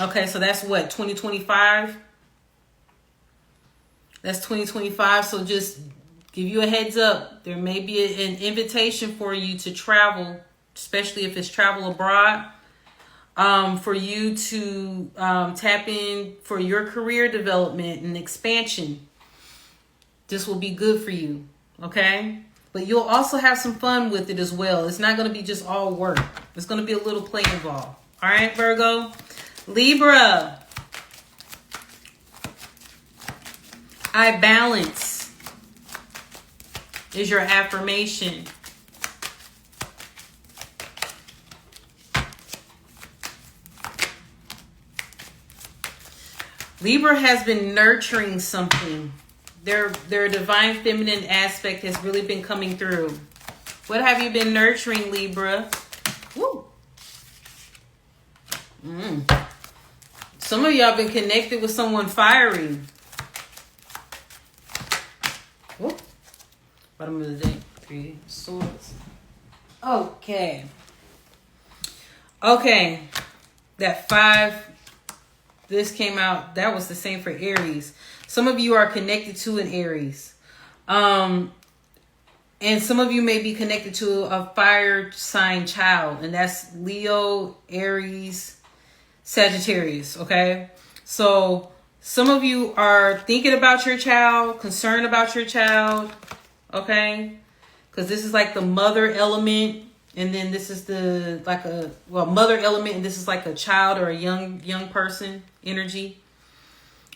Okay, so that's what, 2025? That's 2025. So just give you a heads up. There may be an invitation for you to travel, especially if it's travel abroad, for you to tap in for your career development and expansion. This will be good for you. Okay, but you'll also have some fun with it as well. It's not going to be just all work. There's going to be a little play involved. All right, Virgo. Libra. I balance is your affirmation. Libra has been nurturing something. Their divine feminine aspect has really been coming through. What have you been nurturing, Libra? Woo. Some of y'all been connected with someone fiery. Woo. Bottom of the deck. 3 swords. Okay. Okay. That 5. This came out. That was the same for Aries. Some of you are connected to an Aries. And some of you may be connected to a fire sign child. And that's Leo, Aries, Sagittarius. Okay. So some of you are thinking about your child, concerned about your child. Okay. Because this is like the mother element. And then this is the mother element, and this is like a child or a young person energy.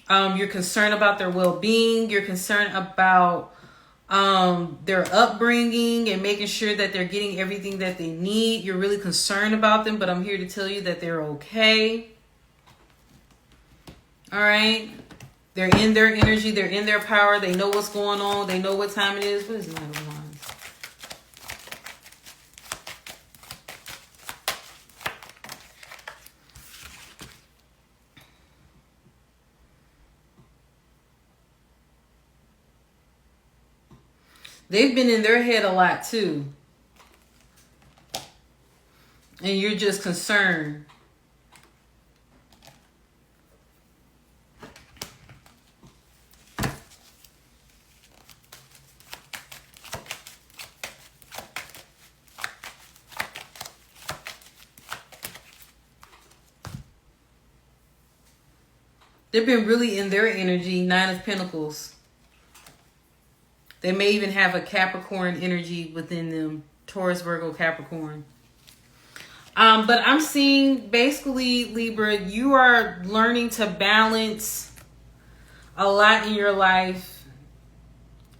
You're concerned about their well-being. You're concerned about their upbringing and making sure that they're getting everything that they need. You're really concerned about them, but I'm here to tell you that they're okay. All right. They're in their energy. They're in their power. They know what's going on. They know what time it is. What is the Knight of Wands? They've been in their head a lot too. And you're just concerned. They've been really in their energy. 9 of Pentacles. They may even have a Capricorn energy within them. Taurus, Virgo, Capricorn. But I'm seeing basically, Libra, you are learning to balance a lot in your life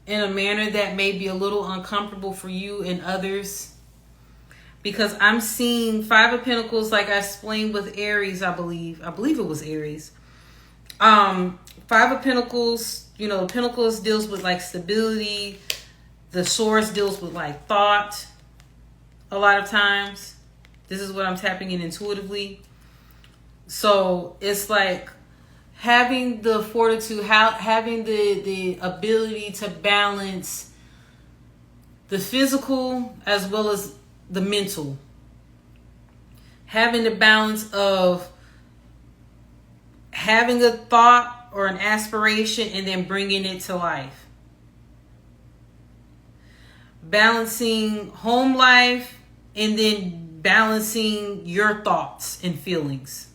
in a manner that may be a little uncomfortable for you and others. Because I'm seeing 5 of Pentacles, like I explained with Aries, I believe it was Aries. 5 of Pentacles, you know, Pentacles deals with like stability. The Swords deals with like thought a lot of times. This is what I'm tapping in intuitively. So it's like having the fortitude, having the ability to balance the physical as well as the mental. Having the balance of having a thought or an aspiration and then bringing it to life. Balancing home life and then balancing your thoughts and feelings.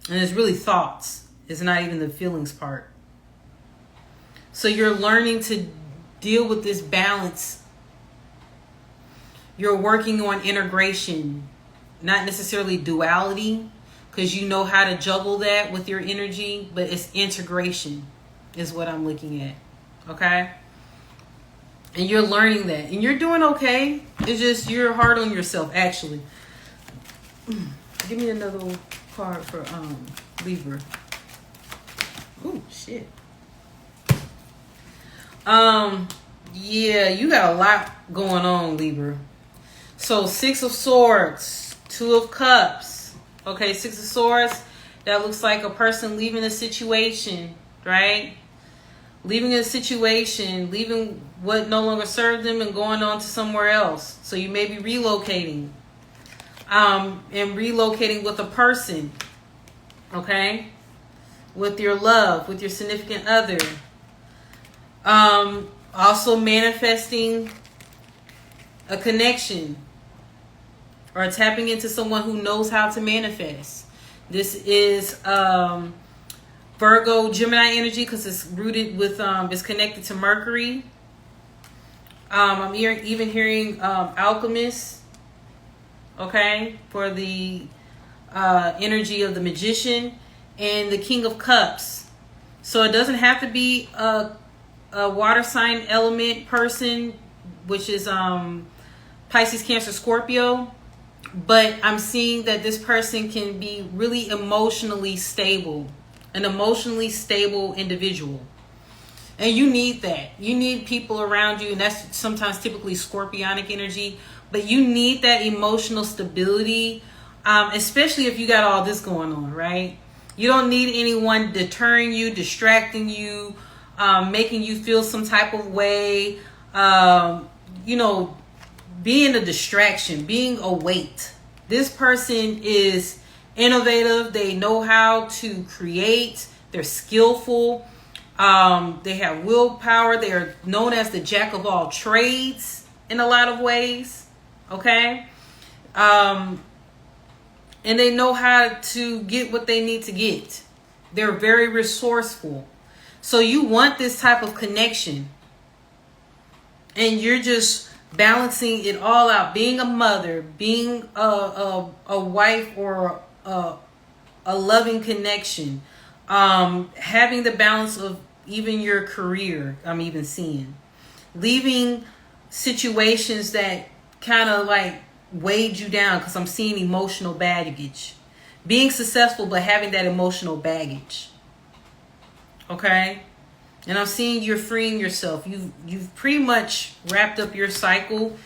And it's really thoughts. It's not even the feelings part. So you're learning to deal with this balance. You're working on integration, not necessarily duality, because you know how to juggle that with your energy, but it's integration is what I'm looking at. Okay? And you're learning that. And you're doing okay. It's just you're hard on yourself, actually. Give me another card for Libra. Oh, shit. Yeah, you got a lot going on, Libra. So 6 of Swords, 2 of Cups. Okay, 6 of Swords, that looks like a person leaving a situation, right? Leaving a situation, leaving what no longer served them and going on to somewhere else. So you may be relocating. And relocating with a person, okay? With your love, with your significant other. Also manifesting a connection. Or tapping into someone who knows how to manifest. This is Virgo, Gemini energy because it's rooted with, it's connected to Mercury. I'm even hearing Alchemist, okay, for the energy of the Magician and the King of Cups. So it doesn't have to be a water sign element person, which is Pisces, Cancer, Scorpio. but I'm seeing that this person can be really emotionally stable, an emotionally stable individual. And you need that. You need people around you, and that's sometimes typically Scorpionic energy, but you need that emotional stability, especially if you got all this going on, right? You don't need anyone deterring you, distracting you, making you feel some type of way, being a distraction, being a weight. This person is innovative. They know how to create. They're skillful. They have willpower. They are known as the jack of all trades in a lot of ways. Okay. And they know how to get what they need to get. They're very resourceful. So you want this type of connection. And you're just balancing it all out. Being a mother, being a wife, or a loving connection. Having the balance of even your career, I'm even seeing. Leaving situations that kind of like weighed you down, because I'm seeing emotional baggage. Being successful, but having that emotional baggage. Okay? And I'm seeing you're freeing yourself. You've pretty much wrapped up your cycle.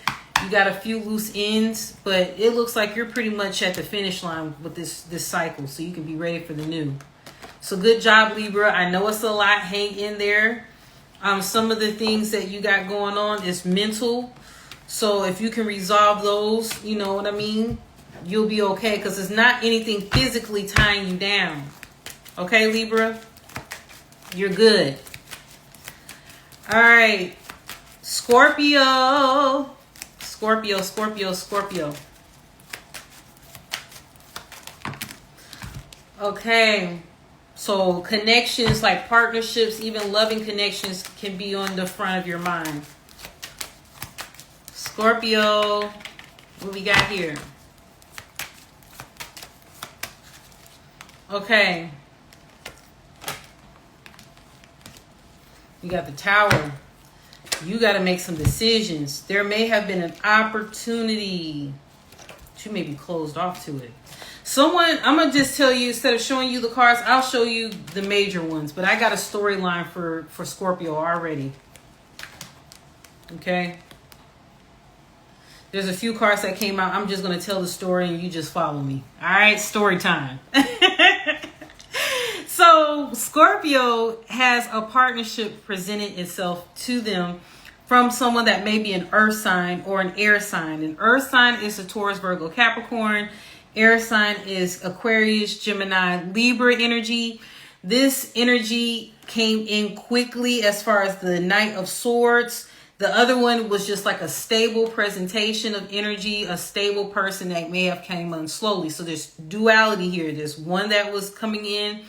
You got a few loose ends, but it looks like you're pretty much at the finish line with this cycle, so you can be ready for the new. So good job, Libra. I know it's a lot. Hang in there. Some of the things that you got going on is mental. So if you can resolve those, you know what I mean, you'll be okay, because it's not anything physically tying you down. Okay, Libra? You're good. All right. Scorpio. Scorpio. Okay. So connections like partnerships, even loving connections, can be on the front of your mind. Scorpio, what we got here? Okay. You got the Tower. You got to make some decisions. There may have been an opportunity. You may be closed off to it. I'm going to just tell you, instead of showing you the cards, I'll show you the major ones. But I got a storyline for Scorpio already. Okay. There's a few cards that came out. I'm just going to tell the story and you just follow me. All right. Story time. So Scorpio has a partnership presented itself to them from someone that may be an earth sign or an air sign. An earth sign is a Taurus, Virgo, Capricorn. Air sign is Aquarius, Gemini, Libra energy. This energy came in quickly as far as the Knight of Swords. The other one was just like a stable presentation of energy, a stable person that may have came on slowly. So there's duality here. There's one that was coming in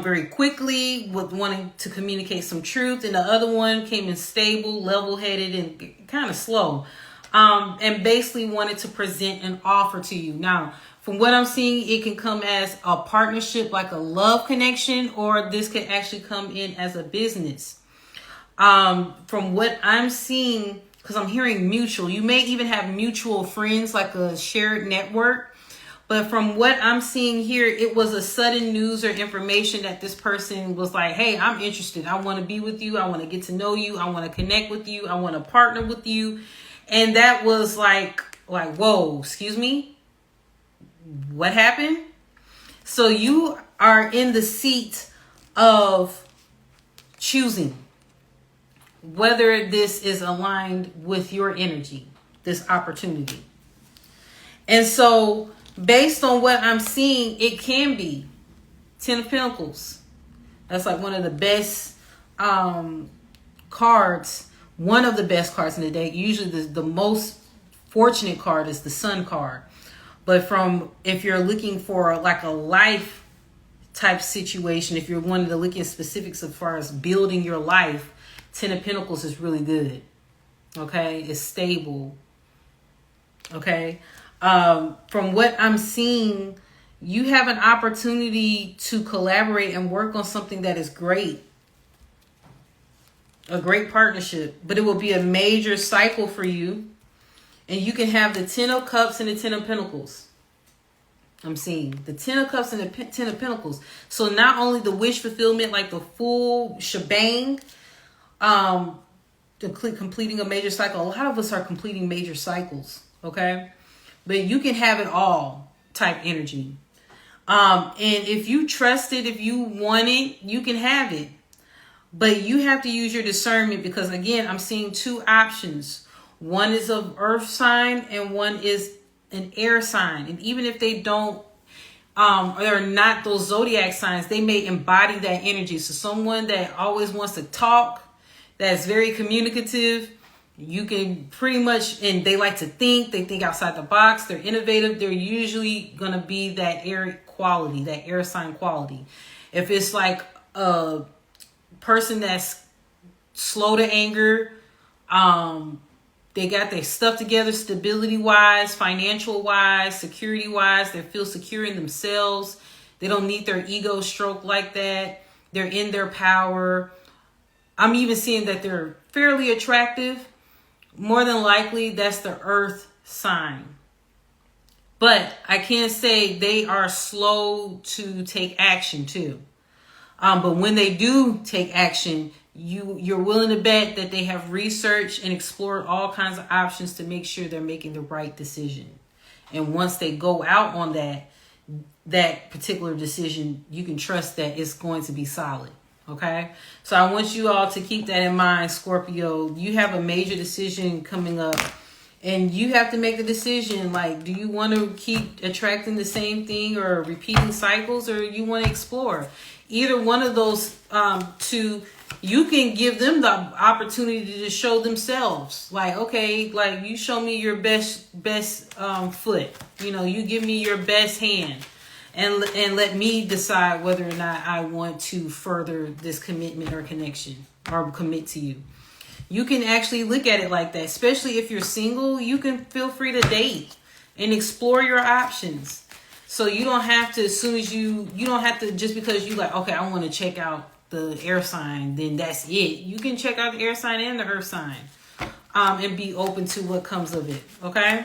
very quickly with wanting to communicate some truth, and the other one came in stable, level-headed, and kind of slow. And basically wanted to present an offer to you. Now, from what I'm seeing, it can come as a partnership, like a love connection, or this could actually come in as a business. From what I'm seeing, because I'm hearing mutual, you may even have mutual friends, like a shared network. But from what I'm seeing here, it was a sudden news or information that this person was like, hey, I'm interested. I want to be with you. I want to get to know you. I want to connect with you. I want to partner with you. And that was like, whoa, excuse me. What happened? So you are in the seat of choosing whether this is aligned with your energy, this opportunity. And so based on what I'm seeing, it can be 10 of Pentacles. That's like one of the best cards. One of the best cards in the deck. Usually the most fortunate card is the Sun card. But if you're looking for like a life type situation, if you're wanting to look at specifics as far as building your life, 10 of Pentacles is really good. Okay? It's stable. Okay? From what I'm seeing, you have an opportunity to collaborate and work on something that is great. A great partnership. But it will be a major cycle for you. And you can have the 10 of Cups and the 10 of Pentacles. I'm seeing the 10 of Cups and the 10 of Pentacles. So not only the wish fulfillment, like the full shebang, completing a major cycle. A lot of us are completing major cycles, okay? But you can have it all type energy. And if you trust it, if you want it, you can have it. But you have to use your discernment because, again, I'm seeing two options. One is an earth sign and one is an air sign. And even if they don't, they're not those zodiac signs, they may embody that energy. So someone that always wants to talk, that's very communicative, you can pretty much, and they like to think, they think outside the box, they're innovative, they're usually going to be that air quality, that air sign quality. If it's like a person that's slow to anger, they got their stuff together stability wise, financial wise, security wise, they feel secure in themselves, they don't need their ego stroked like that, they're in their power. I'm even seeing that they're fairly attractive. More than likely, that's the earth sign. But I can say they are slow to take action too. But when they do take action, you're willing to bet that they have researched and explored all kinds of options to make sure they're making the right decision. And once they go out on that particular decision, you can trust that it's going to be solid. Okay, so I want you all to keep that in mind, Scorpio. You have a major decision coming up and you have to make a decision. Like, do you want to keep attracting the same thing or repeating cycles, or you want to explore? Either one of those two, you can give them the opportunity to show themselves. Like, okay, like you show me your best foot. You know, you give me your best hand. And let me decide whether or not I want to further this commitment or connection or commit to you. You can actually look at it like that. Especially if you're single, you can feel free to date and explore your options. So you don't have to, as soon as you don't have to, just because you like, okay, I want to check out the air sign, then that's it. You can check out the air sign and the earth sign and be open to what comes of it. Okay?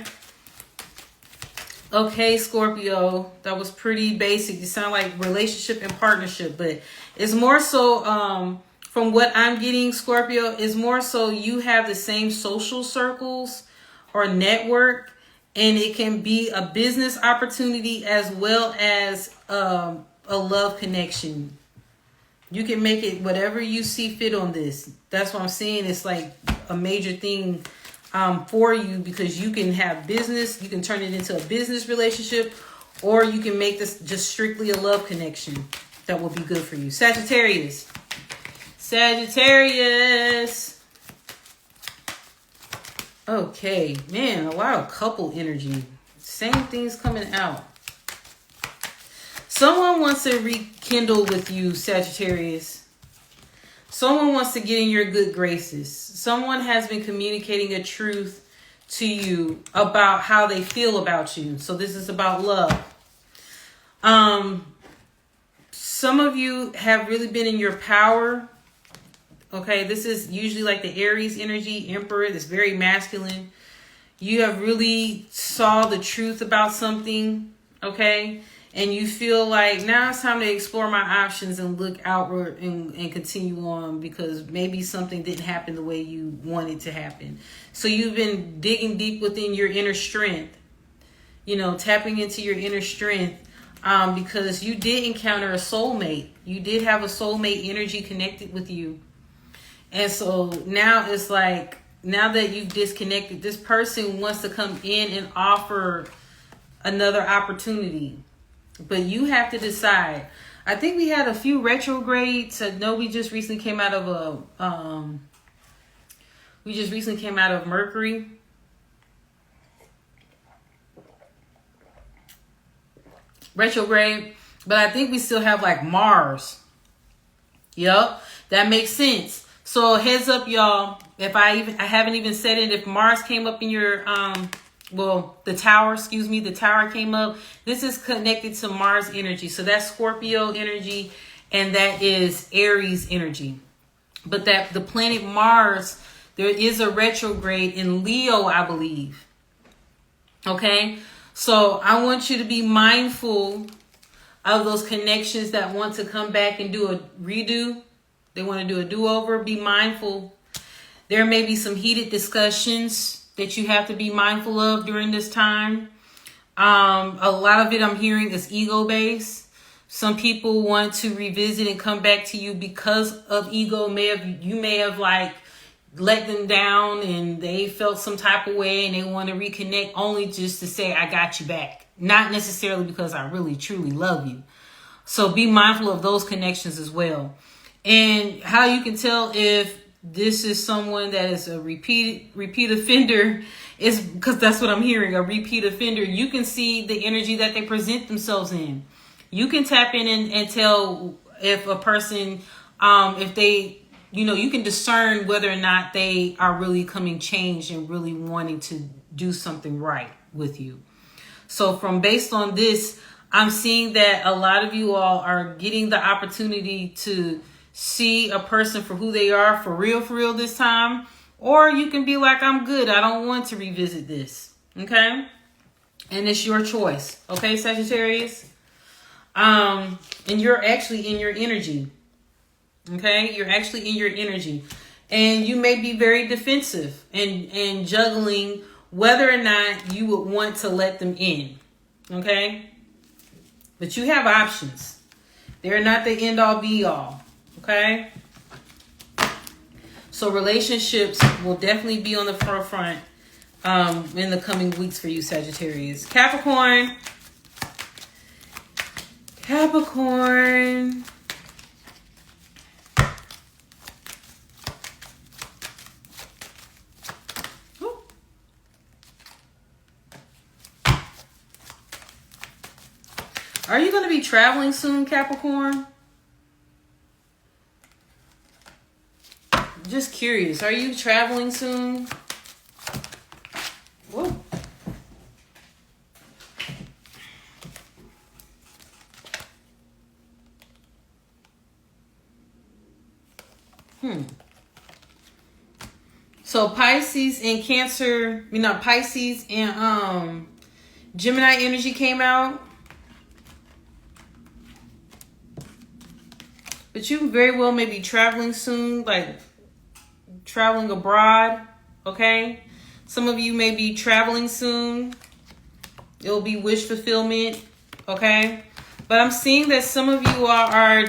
Okay, Scorpio, that was pretty basic. It sounded like relationship and partnership, but it's more so, from what I'm getting, Scorpio, is more so you have the same social circles or network, and it can be a business opportunity as well as a love connection. You can make it whatever you see fit on this. That's what I'm saying. It's like a major thing for you, because you can have business, you can turn it into a business relationship, or you can make this just strictly a love connection that will be good for you. Sagittarius. Okay, man, a lot of couple energy. Same things coming out. Someone wants to rekindle with you, Sagittarius. Someone wants to get in your good graces. Someone has been communicating a truth to you about how they feel about you. So this is about love. Some of you have really been in your power. Okay, this is usually like the Aries energy, Emperor. That's very masculine. You have really saw the truth about something. Okay. And you feel like now it's time to explore my options and look outward and continue on, because maybe something didn't happen the way you wanted to happen. So you've been digging deep within your inner strength, tapping into your inner strength, because you did encounter a soulmate. You did have a soulmate energy connected with you. And so now it's like, now that you've disconnected, this person wants to come in and offer another opportunity. But you have to decide. I think we had a few retrogrades. I know we just recently came out of Mercury. Retrograde. But I think we still have like Mars. Yep, that makes sense. So heads up, y'all. If I haven't even said it, if Mars came up in your the tower came up. This is connected to Mars energy. So that's Scorpio energy, and that is Aries energy. But that the planet Mars, there is a retrograde in Leo, I believe. Okay? So I want you to be mindful of those connections that want to come back and do a redo. They want to do a do-over. Be mindful. There may be some heated discussions that you have to be mindful of during this time. A lot of it I'm hearing is ego-based. Some people want to revisit and come back to you because of ego. You may have like let them down and they felt some type of way and they want to reconnect only just to say, I got you back. Not necessarily because I really, truly love you. So be mindful of those connections as well. And how you can tell if this is someone that is a repeat offender is because that's what I'm hearing, a repeat offender. You can see the energy that they present themselves in. You can tap in and tell if a person, if they, you can discern whether or not they are really coming changed and really wanting to do something right with you. So based on this, I'm seeing that a lot of you all are getting the opportunity to see a person for who they are for real this time. Or you can be like, I'm good. I don't want to revisit this. Okay? And it's your choice. Okay, Sagittarius? And you're actually in your energy. Okay? You're actually in your energy. And you may be very defensive and juggling whether or not you would want to let them in. Okay? But you have options. They're not the end all be all. Okay? So relationships will definitely be on the forefront in the coming weeks for you, Sagittarius. Capricorn. Ooh. Are you going to be traveling soon, Capricorn? Just curious. Are you traveling soon? Whoa. So Pisces and Cancer, Pisces and Gemini energy came out. But you very well may be traveling soon, like traveling abroad, okay? Some of you may be traveling soon. It'll be wish fulfillment, okay? But I'm seeing that some of you are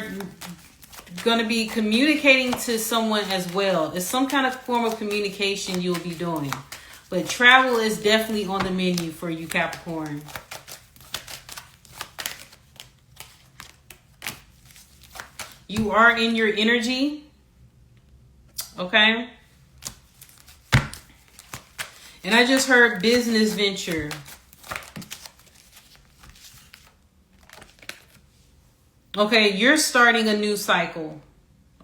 going to be communicating to someone as well. It's some kind of form of communication you'll be doing. But travel is definitely on the menu for you, Capricorn. You are in your energy. Okay? And I just heard business venture. Okay, you're starting a new cycle.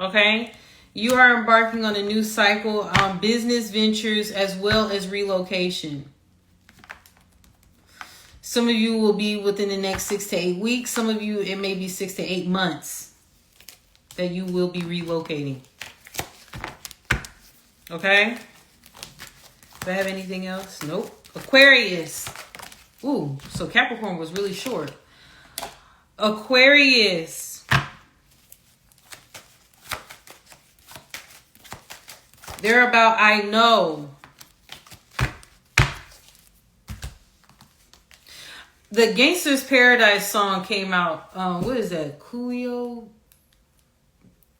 Okay? You are embarking on a new cycle on business ventures as well as relocation. Some of you will be within the next 6 to 8 weeks. Some of you, it may be 6 to 8 months that you will be relocating. Okay? Do I have anything else? Nope. Aquarius. Ooh, so Capricorn was really short. Aquarius. They're about I know. The Gangster's Paradise song came out. What is that? Coolio?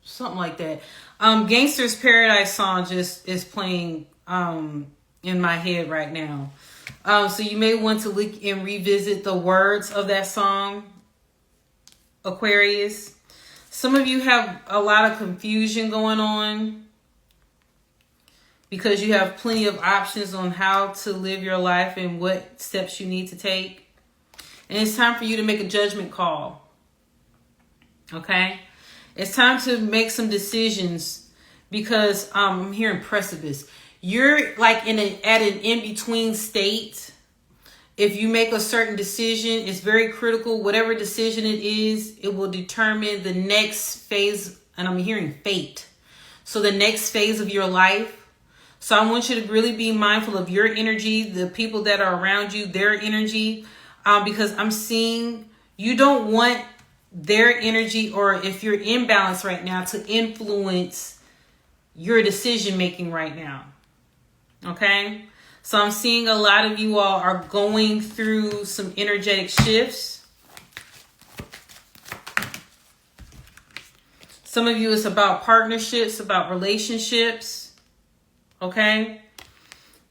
Something like that. Gangster's Paradise song just is playing in my head right now. So you may want to look and revisit the words of that song, Aquarius. Some of you have a lot of confusion going on because you have plenty of options on how to live your life and what steps you need to take. And it's time for you to make a judgment call. Okay? It's time to make some decisions because I'm hearing precipice. You're like at an in-between state. If you make a certain decision, it's very critical. Whatever decision it is, it will determine the next phase. And I'm hearing fate. So the next phase of your life. So I want you to really be mindful of your energy, the people that are around you, their energy, because I'm seeing you don't want their energy, or if you're in balance right now, to influence your decision making right now. Okay? So I'm seeing a lot of you all are going through some energetic shifts. Some of you, it's about partnerships, about relationships. Okay?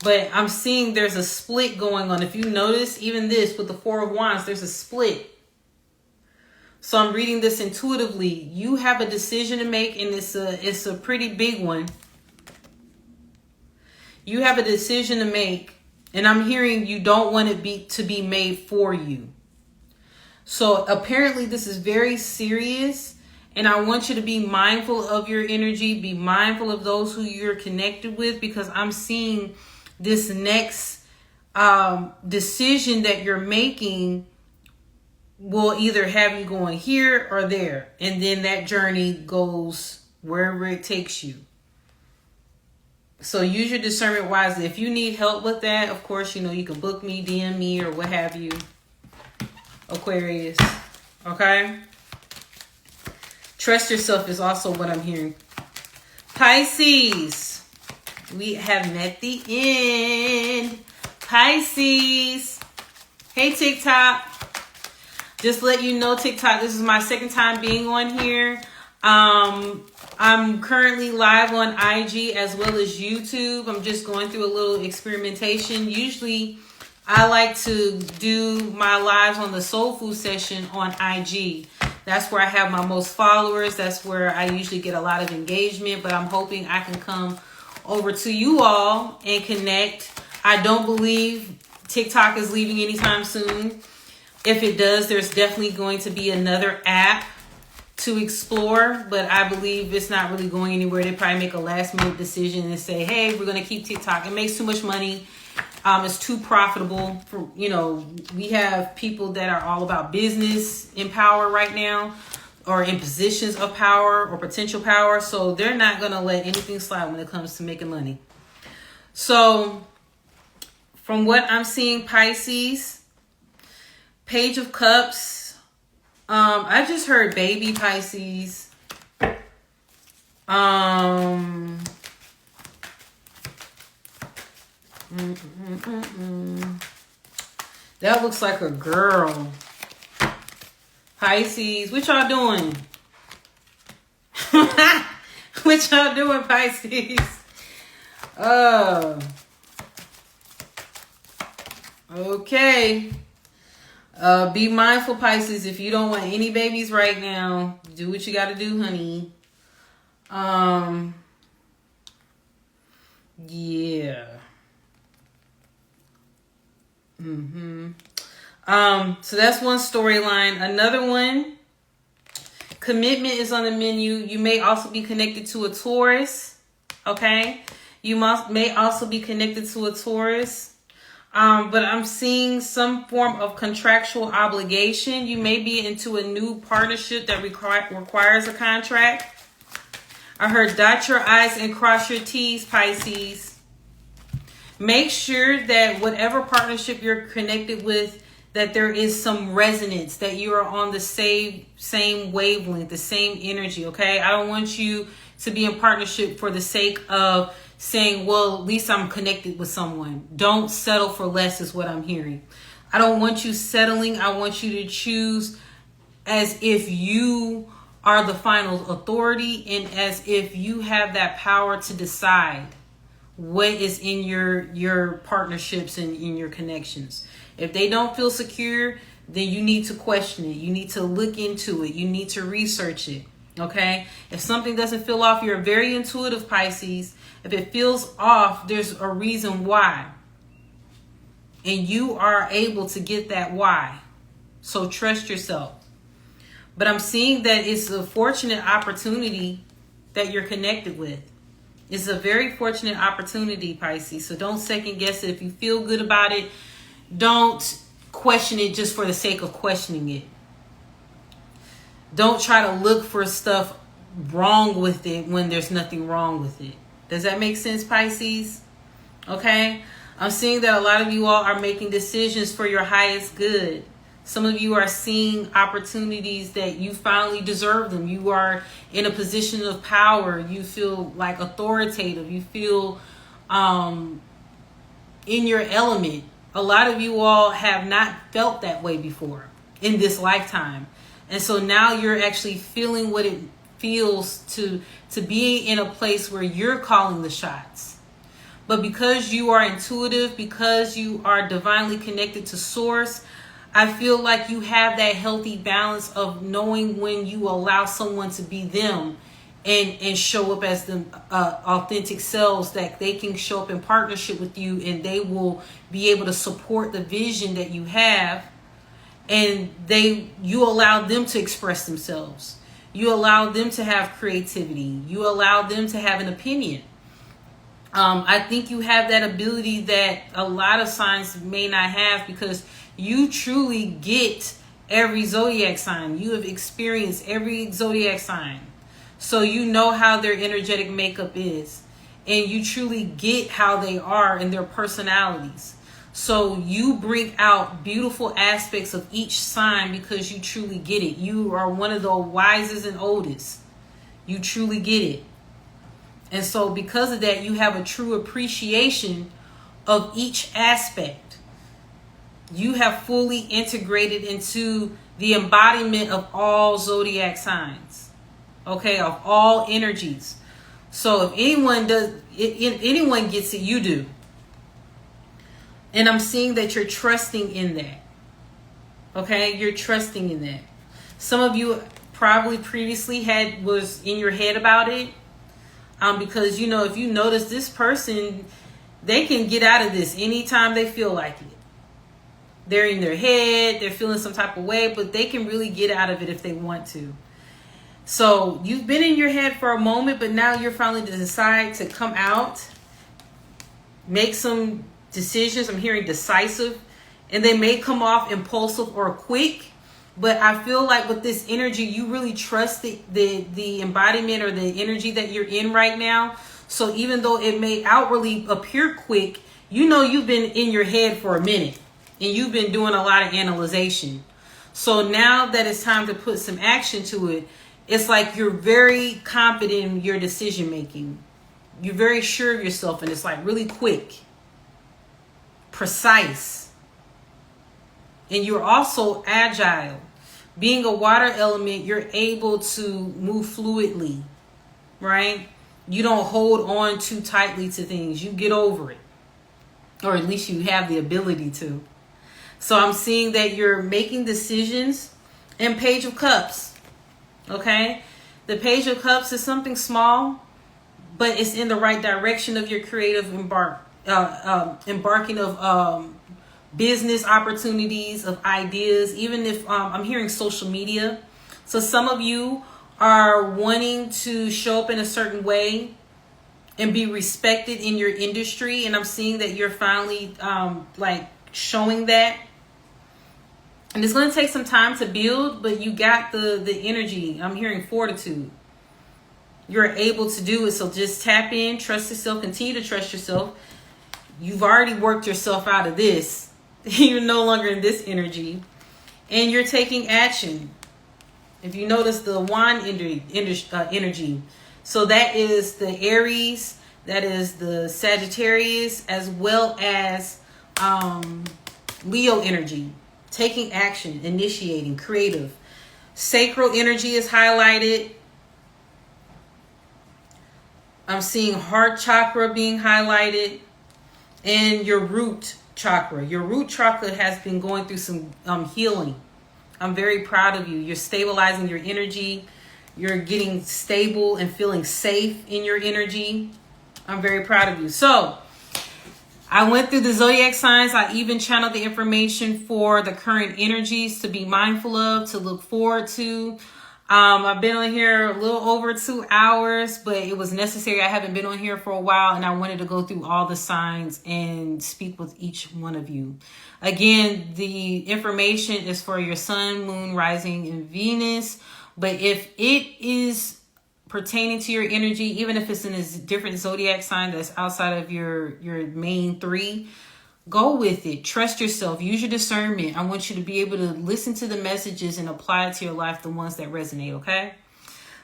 But I'm seeing there's a split going on. If you notice, even this with the Four of Wands, there's a split. So I'm reading this intuitively. You have a decision to make, and it's a pretty big one. You have a decision to make, and I'm hearing you don't want it to be made for you. So apparently this is very serious, and I want you to be mindful of your energy, be mindful of those who you're connected with, because I'm seeing this next decision that you're making will either have you going here or there, and then that journey goes wherever it takes you. So use your discernment wisely. If you need help with that, of course, you can book me, DM me, or what have you. Aquarius. Okay? Trust yourself is also what I'm hearing. Pisces. We have met the end. Pisces. Hey, TikTok. Just let you know, TikTok, this is my second time being on here. I'm currently live on IG as well as YouTube. I'm just going through a little experimentation. Usually, I like to do my lives on the Soul Food session on IG. That's where I have my most followers. That's where I usually get a lot of engagement. But I'm hoping I can come over to you all and connect. I don't believe TikTok is leaving anytime soon. If it does, there's definitely going to be another app to explore, but I believe it's not really going anywhere. They probably make a last minute decision and say, hey, we're going to keep TikTok. It makes too much money. It's too profitable. We have people that are all about business in power right now, or in positions of power or potential power. So they're not going to let anything slide when it comes to making money. So from what I'm seeing, Pisces, Page of Cups. I just heard baby, Pisces. That looks like a girl. Pisces, what y'all doing? What y'all doing, Pisces? Okay. Be mindful, Pisces. If you don't want any babies right now, do what you got to do, honey. Yeah. So that's one storyline. Another one, commitment is on the menu. You may also be connected to a Taurus. Okay. You may also be connected to a Taurus. But I'm seeing some form of contractual obligation. You may be into a new partnership that requires a contract. I heard dot your I's and cross your T's, Pisces. Make sure that whatever partnership you're connected with, that there is some resonance, that you are on the same wavelength, the same energy, okay? I don't want you to be in partnership for the sake of saying, well, at least I'm connected with someone. Don't settle for less is what I'm hearing. I don't want you settling. I want you to choose as if you are the final authority and as if you have that power to decide what is in your partnerships and in your connections. If they don't feel secure, then you need to question it. You need to look into it. You need to research it. Okay? If something doesn't feel off, you're very intuitive, Pisces. If it feels off, there's a reason why. And you are able to get that why. So trust yourself. But I'm seeing that it's a fortunate opportunity that you're connected with. It's a very fortunate opportunity, Pisces. So don't second guess it. If you feel good about it, don't question it just for the sake of questioning it. Don't try to look for stuff wrong with it when there's nothing wrong with it. Does that make sense, Pisces? Okay. I'm seeing that a lot of you all are making decisions for your highest good. Some of you are seeing opportunities that you finally deserve them. You are in a position of power. You feel like authoritative. You feel in your element. A lot of you all have not felt that way before in this lifetime. And so now you're actually feeling what it feels to be in a place where you're calling the shots. But because you are intuitive, because you are divinely connected to source, I feel like you have that healthy balance of knowing when you allow someone to be them and show up as the authentic selves, that they can show up in partnership with you and they will be able to support the vision that you have, and you allow them to express themselves. You allow them to have creativity. You allow them to have an opinion. I think you have that ability that a lot of signs may not have, because you truly get every zodiac sign. You have experienced every zodiac sign. So you know how their energetic makeup is. And you truly get how they are and their personalities. So you bring out beautiful aspects of each sign because you truly get it. You are one of the wisest and oldest. You truly get it. And so because of that, you have a true appreciation of each aspect. You have fully integrated into the embodiment of all zodiac signs. Okay, of all energies. So if anyone gets it, you do. And I'm seeing that you're trusting in that. Okay, you're trusting in that. Some of you probably previously was in your head about it. Because, if you notice this person, they can get out of this anytime they feel like it. They're in their head, they're feeling some type of way, but they can really get out of it if they want to. So you've been in your head for a moment, but now you're finally to decide to come out, make some decisions. I'm hearing decisive, and they may come off impulsive or quick. But I feel like with this energy, you really trust the embodiment or the energy that you're in right now. So even though it may outwardly appear quick, you've been in your head for a minute and you've been doing a lot of analyzation. So now that it's time to put some action to it, it's like you're very confident in your decision making. You're very sure of yourself, and it's like really quick, precise. And you're also agile. Being a water element, you're able to move fluidly, right? You don't hold on too tightly to things. You get over it. Or at least you have the ability to. So I'm seeing that you're making decisions. And Page of Cups, okay? The Page of Cups is something small, but it's in the right direction of your creative embarking of business opportunities, of ideas, even if I'm hearing social media. So some of you are wanting to show up in a certain way and be respected in your industry. And I'm seeing that you're finally showing that. And it's going to take some time to build, but you got the energy. I'm hearing fortitude. You're able to do it. So just tap in, trust yourself, continue to trust yourself. You've already worked yourself out of this. You're no longer in this energy, and you're taking action. If you notice the wand energy, so that is the Aries, that is the Sagittarius, as well as Leo energy. Taking action, initiating, creative. Sacral energy is highlighted. I'm seeing heart chakra being highlighted, and your root chakra. Your root chakra has been going through some healing. I'm very proud of you. You're stabilizing your energy. You're getting stable and feeling safe in your energy. I'm very proud of you. So I went through the zodiac signs. I even channeled the information for the current energies to be mindful of, to look forward to. I've been on here a little over 2 hours, but it was necessary. I haven't been on here for a while, and I wanted to go through all the signs and speak with each one of you. Again, the information is for your sun, moon, rising, and Venus. But if it is pertaining to your energy, even if it's in a different zodiac sign that's outside of your main three, go with it. Trust yourself. Use your discernment. I want you to be able to listen to the messages and apply it to your life, the ones that resonate, okay?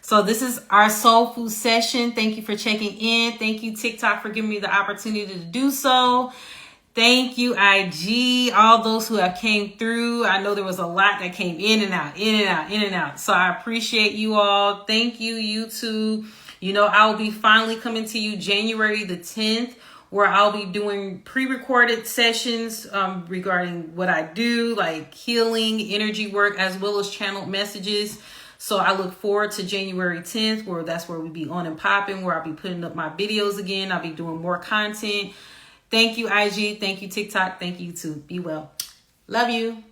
So this is our soul food session. Thank you for checking in. Thank you, TikTok, for giving me the opportunity to do so. Thank you, IG, all those who have came through. I know there was a lot that came in and out, in and out, in and out. So I appreciate you all. Thank you, YouTube. You know, I'll be finally coming to you January the 10th, where I'll be doing pre-recorded sessions regarding what I do, like healing, energy work, as well as channeled messages. So I look forward to January 10th, where that's where we be on and popping, where I'll be putting up my videos again. I'll be doing more content. Thank you, IG. Thank you, TikTok. Thank you, YouTube. Be well. Love you.